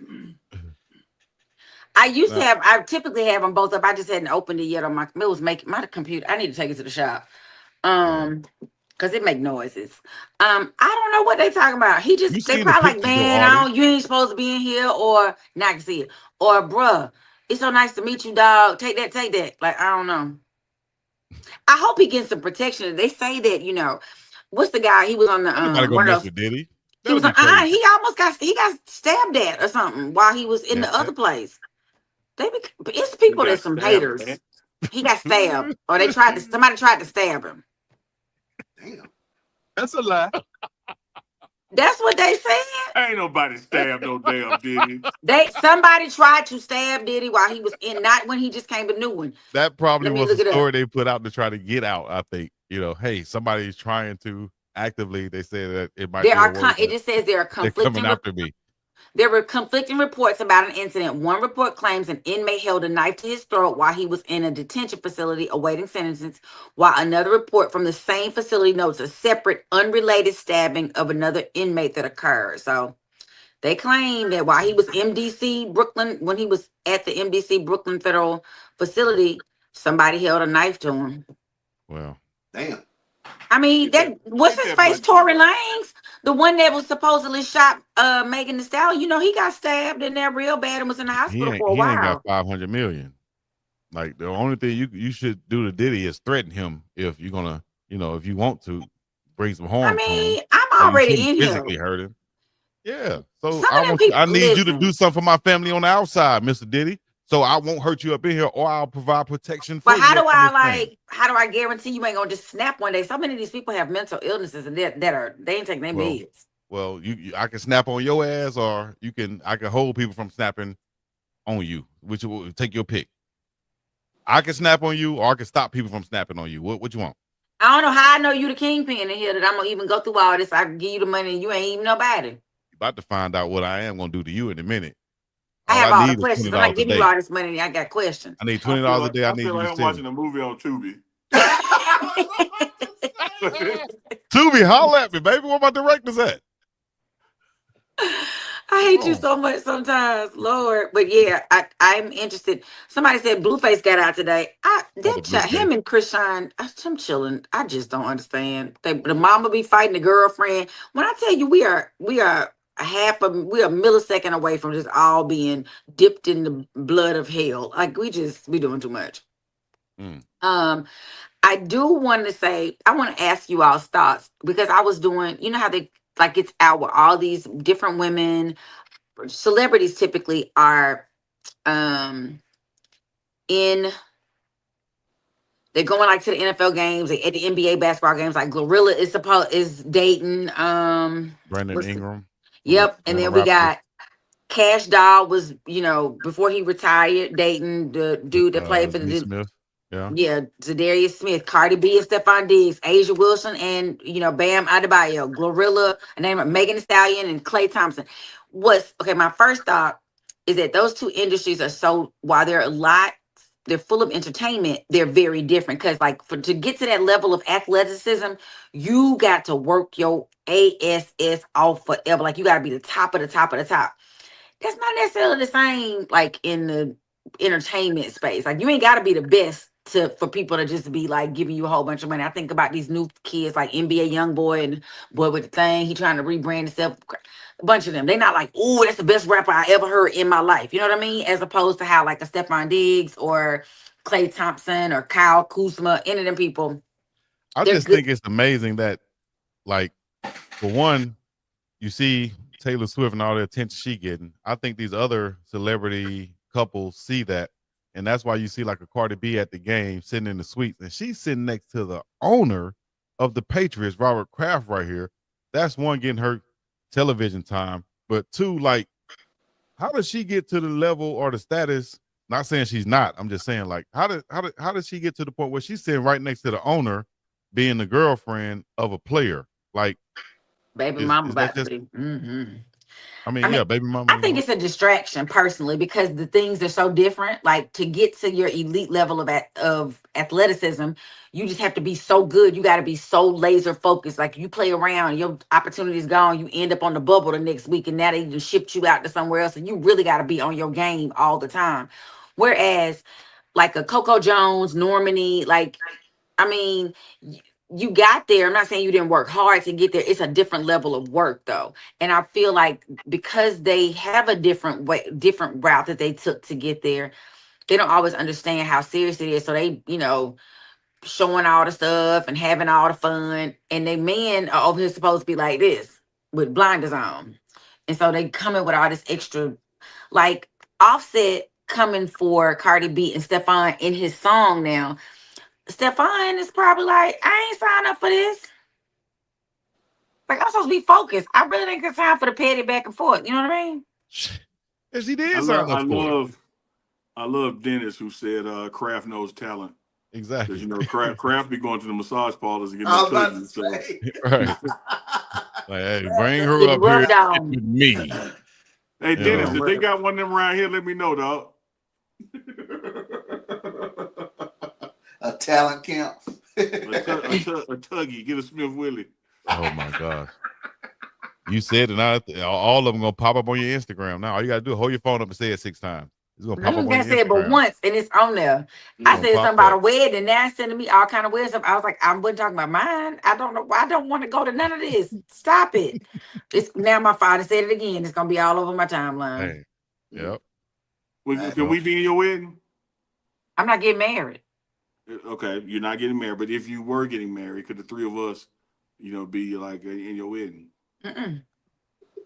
I typically have them both up. I just hadn't opened it yet on it was making my computer. I need to take it to the shop. Because it make noises. I don't know what they talking about. You They seen the probably like, pictures, though, man, Arlie. you ain't supposed to be in here, or not can see it. Or bruh, it's so nice to meet you, dog. Take that. Like, I don't know. I hope he gets some protection. They say that, what's the guy? He was on the Anybody go one of mess those. with Diddy? He That'll was be on crazy. he got stabbed at or something while he was in the other place. It's people that's some haters. Man. He got stabbed, or somebody tried to stab him. Damn. That's a lie. That's what they said. Ain't nobody stabbed no damn Diddy. Somebody tried to stab Diddy while he was not when he just came a new one. That probably Let me was look the it up. story they put out to try to get out. I think, hey, somebody's trying to actively. They say that it might be a way. It just says there are They're conflicting coming after me. There were conflicting reports about an incident. One report claims an inmate held a knife to his throat while he was in a detention facility awaiting sentencing, while another report from the same facility notes a separate, unrelated stabbing of another inmate that occurred. So they claim that while he was MDC Brooklyn, when he was at the MDC Brooklyn Federal Facility, somebody held a knife to him. Well, Damn. I mean, what's his face? Tory Lanez, the one that was supposedly shot Megan Thee Stallion. He got stabbed in there real bad and was in the hospital for a he ain't got while. 500 million. Like, the only thing you should do to Diddy is threaten him if you're gonna, if you want to bring some harm to him. I'm already in physically here. hurt him. Yeah. So Some of them people, I need you to listen. do something for my family on the outside, Mr. Diddy. So I won't hurt you up in here, or I'll provide protection for But you. how do I guarantee you ain't gonna just snap one day? So many of these people have mental illnesses and they ain't taking their meds. Well, I can snap on your ass, or I can hold people from snapping on you, which will take your pick. I can snap on you, or I can stop people from snapping on you. What you want? I don't know how I know you the kingpin in here that I'm gonna even go through all this. I can give you the money and you ain't even nobody. About to find out what I am gonna do to you in a minute. I All have I all the need is questions. I'm $20 not a giving you day. all this money. I got questions. I need $20 a day. I I need feel you like to I'm send watching me. a movie on Tubi. Tubi, holla at me, baby. Where my directors at? I hate you Oh. so much sometimes, Lord. But yeah, I'm interested. Somebody said Blueface got out today. Him and Krishan, I'm chilling. I just don't understand. The mama be fighting the girlfriend. When I tell you we are we are a millisecond away from just all being dipped in the blood of hell. Like we doing too much. I do want to say, I want to ask you all's thoughts because I was doing, you know how they like it's out with all these different women, celebrities typically are in they're going like to the NFL games, at the NBA basketball games, like Glorilla is dating Brandon Ingram. Yep. And then we got Cash Doll was, before he retired, dating the dude that played for the Smith. Yeah, Zadarius Smith, Cardi B and Stephon Diggs, Asia Wilson, and Bam Adebayo, Glorilla, and name Megan Thee Stallion and Klay Thompson. My first thought is that those two industries are so while they're full of entertainment, they're very different. Because to get to that level of athleticism, you got to work your ass off forever. Like you got to be the top of the top of the top. That's not necessarily the same like in the entertainment space. Like you ain't got to be the best for people to just be like giving you a whole bunch of money. I think about these new kids like NBA Youngboy and Boy with the Thing. He trying to rebrand himself. A bunch of them. They're not like, oh, that's the best rapper I ever heard in my life. You know what I mean? As opposed to how like a Stephon Diggs or Klay Thompson or Kyle Kuzma, any of them people. I just think it's amazing that, like, for one, you see Taylor Swift and all the attention she getting. I think these other celebrity couples see that. And that's why you see like a Cardi B at the game sitting in the suites, and she's sitting next to the owner of the Patriots, Robert Kraft, right here. That's one, getting her television time. But two, like, how does she get to the level or the status? Not saying she's not. I'm just saying, like, how does she get to the point where she's sitting right next to the owner, being the girlfriend of a player? Like, baby mama about to be. I mean, yeah, baby mama. I think it's a distraction personally because the things are so different. Like to get to your elite level of athleticism, you just have to be so good. You got to be so laser focused. Like you play around, your opportunity's gone. You end up on the bubble the next week, and now they just shipped you out to somewhere else, and you really got to be on your game all the time. Whereas, like a Coco Jones, Normani, like, I mean. You got there. I'm not saying you didn't work hard to get there. It's a different level of work though. And I feel like because they have a different route that they took to get there, they don't always understand how serious it is. So they, showing all the stuff and having all the fun. And they men are over here supposed to be like this with blinders on. And so they come in with all this extra, like Offset coming for Cardi B and Stephon in his song now. Stephon is probably like, I ain't signed up for this. Like, I'm supposed to be focused. I really didn't get time for the petty back and forth. You know what I mean? Yes, he did sign up for it. I love Dennis, who said Kraft knows talent. Exactly. Because, Kraft be going to the massage parlors and getting I was about tugging. to say. Right. Like, hey, bring her up here with me. Hey, Dennis, if they got one of them around here, let me know, dog. A talent camp. a tuggy. Get a Smith Willie. Oh my gosh. You said it. All of them gonna pop up on your Instagram now. All you gotta do is hold your phone up and say it 6 times. It's gonna pop up on your Instagram. But once, and it's on there. I said something about a wedding, and now it's sending me all kind of weird stuff. I was like, I wasn't talking about mine. I don't know. I don't want to go to none of this. Stop it. It's now my father said it again. It's gonna be all over my timeline. Hey. Yep. Can we be in your wedding? I'm not getting married. Okay, you're not getting married, but if you were getting married, could the three of us, be like in your wedding?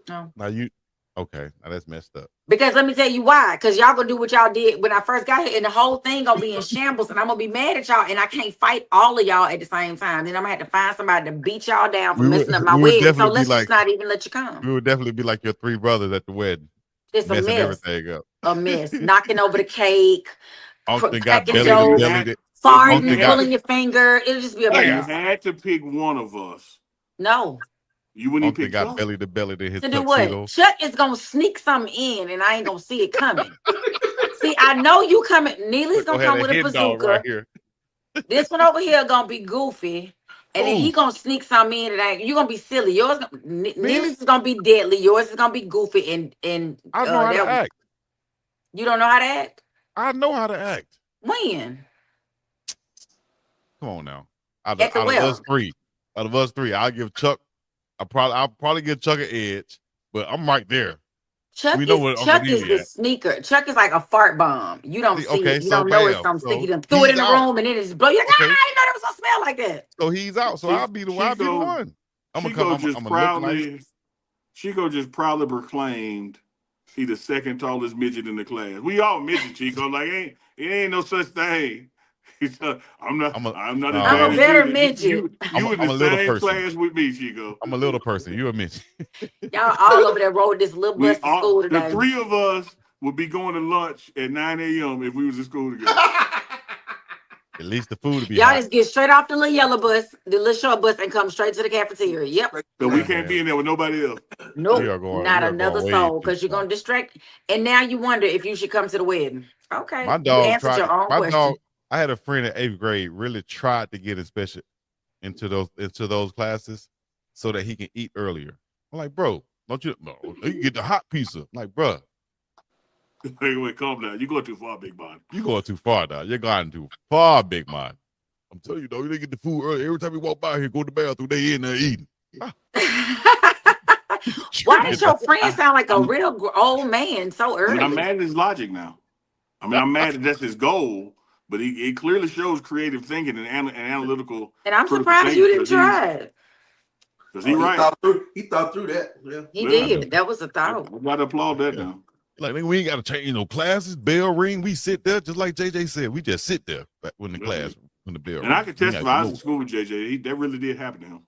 No. Now okay, now that's messed up. Because let me tell you why. Because y'all gonna do what y'all did when I first got here, and the whole thing gonna be in shambles, and I'm gonna be mad at y'all, and I can't fight all of y'all at the same time. Then I'm gonna have to find somebody to beat y'all down for messing up my wedding. So let's just not even let you come. We would definitely be like your 3 brothers at the wedding. It's messing a mess. Everything up. A mess. Knocking over the cake. Uncle got belly to belly. farting, got- pulling your finger. It'll just be a If you mess. had to pick one of us, No. you wouldn't Uncle pick got Chuck. belly to belly to his To do tuxedo. what? Chuck is gonna sneak something in, and I ain't gonna see it coming. See, I know you coming. Neely's gonna come with a bazooka. right here. This one over here gonna be goofy, and then he gonna sneak something in, and you gonna be silly. Yours, Neely's is gonna be deadly. Yours is gonna be goofy, and I know how to act. You don't know how to act. I know how to act. When? Come on now. Out At the of well. us three, I'll give Chuck. I'll probably give Chuck an edge, but I'm right there. Chuck We know what Chuck Uncle is Neely the at. sneaker. Chuck is like a fart bomb. You don't see Okay, it. You so don't know it's bam. something So sticky. Them threw it in the he's out. room and then it just blow. You're like, Okay. I didn't know that was gonna smell like that. So he's out. So I'll be the one. I'm gonna come. I'm gonna look nice. Chico just proudly proclaimed he the second tallest midget in the class. We all midget, Chico. Like it ain't no such thing. I'm not as I'm bad a as better you. midget. You in I'm the a little same person. class with me, Chico. I'm a little person. You admit. Y'all all over there rode this little bus to school The today. three of us would be going to lunch at 9 a.m. if we was in school together. At least the food would be Y'all hot. just get straight off the little yellow bus, the little short bus, and come straight to the cafeteria. Yep. So we can't be in there with nobody else. Nope. We are going- Not we are another going way soul, too because you're far. gonna distract. And now you wonder if you should come to the wedding. Okay. My You dog answered your own question. I had a friend in 8th grade really tried to get into those classes so that he can eat earlier. I'm like, bro, you can get the hot pizza. I'm like, bro, Wait, calm down. You going too far, big man. you going too far now. You're going too far, big man. I'm telling you, though, you didn't get the food early. Every time you walk by here, go to the bathroom, they in there eating. Why does your friend sound like a real old man so early? I'm mad at his logic now. I'm mad that that's his goal, but it clearly shows creative thinking and analytical. And I'm surprised you didn't try it. Because he's right. He thought through that. Yeah. He did. That was a thought. I gotta applaud that now. Like, we ain't got to change no classes. Bell ring, we sit there just like JJ said. We just sit there when the class when the bell. And I can testify. I was in in school with JJ. That really did happen to him.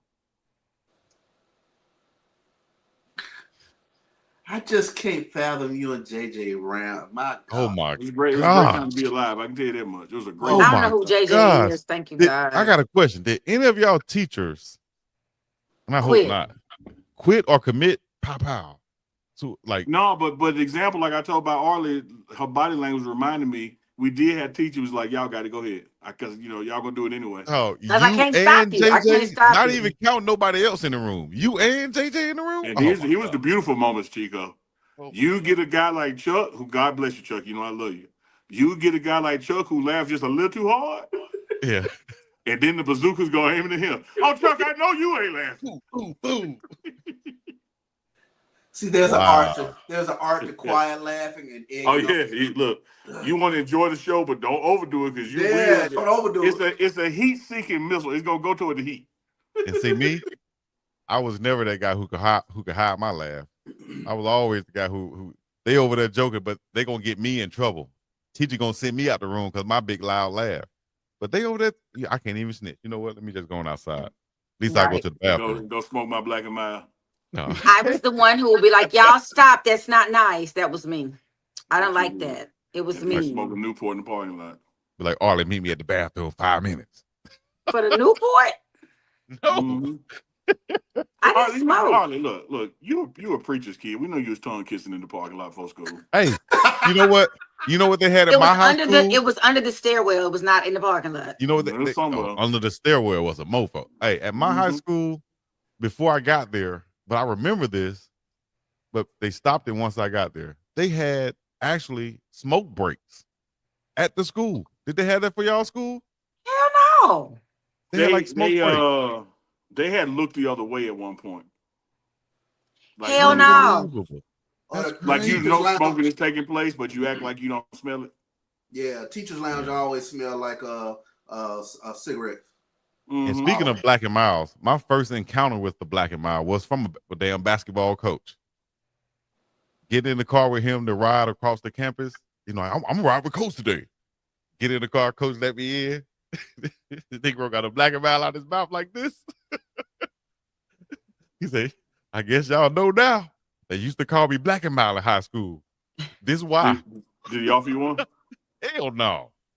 I just can't fathom you and JJ around. My God. Oh my It was great. It was a great time to be alive. I can tell you that much. It was a great. I don't know who JJ is. Thank you, God. I got a question. Did any of y'all teachers, and I hope not, quit or commit? Pow pow. So like no, but the example like I told about Arlie, her body language reminded me. We did have teachers like y'all got to go ahead because y'all gonna do it anyway. Oh, you I can't stop you. I can't stop not you. even count nobody else in the room. You and JJ in the room. And here was the beautiful moments, Chico. You get a guy like Chuck, who God bless you, Chuck. You know I love you. You get a guy like Chuck who laughs just a little too hard. Yeah. And then the bazooka's going aiming at him. Oh, Chuck, I know you ain't laughing. Boom. See, there's an art to quiet laughing and oh yeah, look, you want to enjoy the show, but don't overdo it because you will. Don't overdo it. It's a heat-seeking missile. It's gonna go toward the heat. And see me, I was never that guy who could hide my laugh. I was always the guy who they over there joking, but they gonna get me in trouble. Teacher gonna send me out the room because my big loud laugh. But they over there, I can't even snitch. You know what? Let me just go on outside. At least I go to the bathroom. Go smoke my black and mild. No. I was the one who would be like, y'all stop. That's not nice. That was me. I don't like that. It was me. Like smoking Newport in the parking lot. Be like, Arlie, meet me at the bathroom 5 minutes. For the Newport? No. Mm-hmm. I didn't smoke. Arlie, look, you a preacher's kid. We know you was tongue kissing in the parking lot for school. Hey, you know what? You know what they had at my high school? It was under the stairwell. It was not in the parking lot. You know what? Under the stairwell was a mofo. Hey, at my high school, before I got there, but I remember this, but they stopped it once I got there. They had actually smoke breaks at the school. Did they have that for y'all school? Hell no. They had like smoke breaks. They had looked the other way at one point. Like, hell no. Like you know smoking is taking place, but you act like you don't smell it. Yeah, teachers' lounge always smell like a cigarette. Mm-hmm. And speaking of Black and Miles, my first encounter with the Black and Miles was from a damn basketball coach. Getting in the car with him to ride across the campus. You know, I'm riding with Coach today. Get in the car, Coach let me in. The Negro got a Black and Miles out his mouth like this. He said, I guess y'all know now. They used to call me Black and Miles in high school. This why. Did he offer you one? Hell no.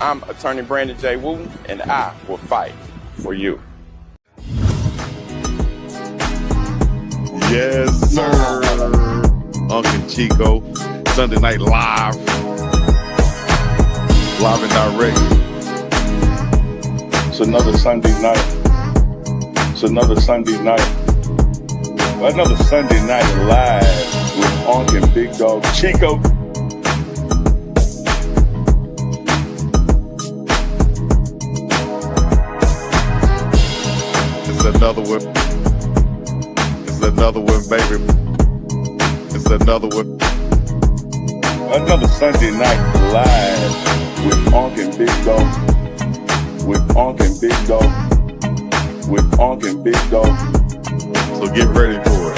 I'm attorney Brandon J. Wooten, and I will fight for you. Yes, sir. UNK Chico, Sunday Night Live. Live and direct. It's another Sunday night. It's another Sunday night. Another Sunday night live with UNK and BiggDoggChico. It's another one. It's another one, baby. It's another one. Another Sunday night live with UNK and BiggDogg. With UNK and BiggDogg. With UNK and BiggDogg. So get ready for it.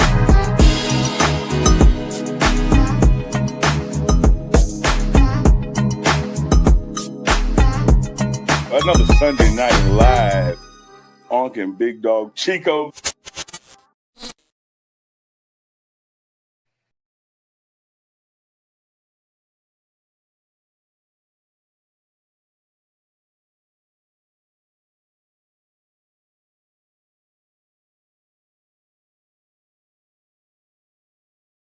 Another Sunday night live. UNK and BiggDoggChico.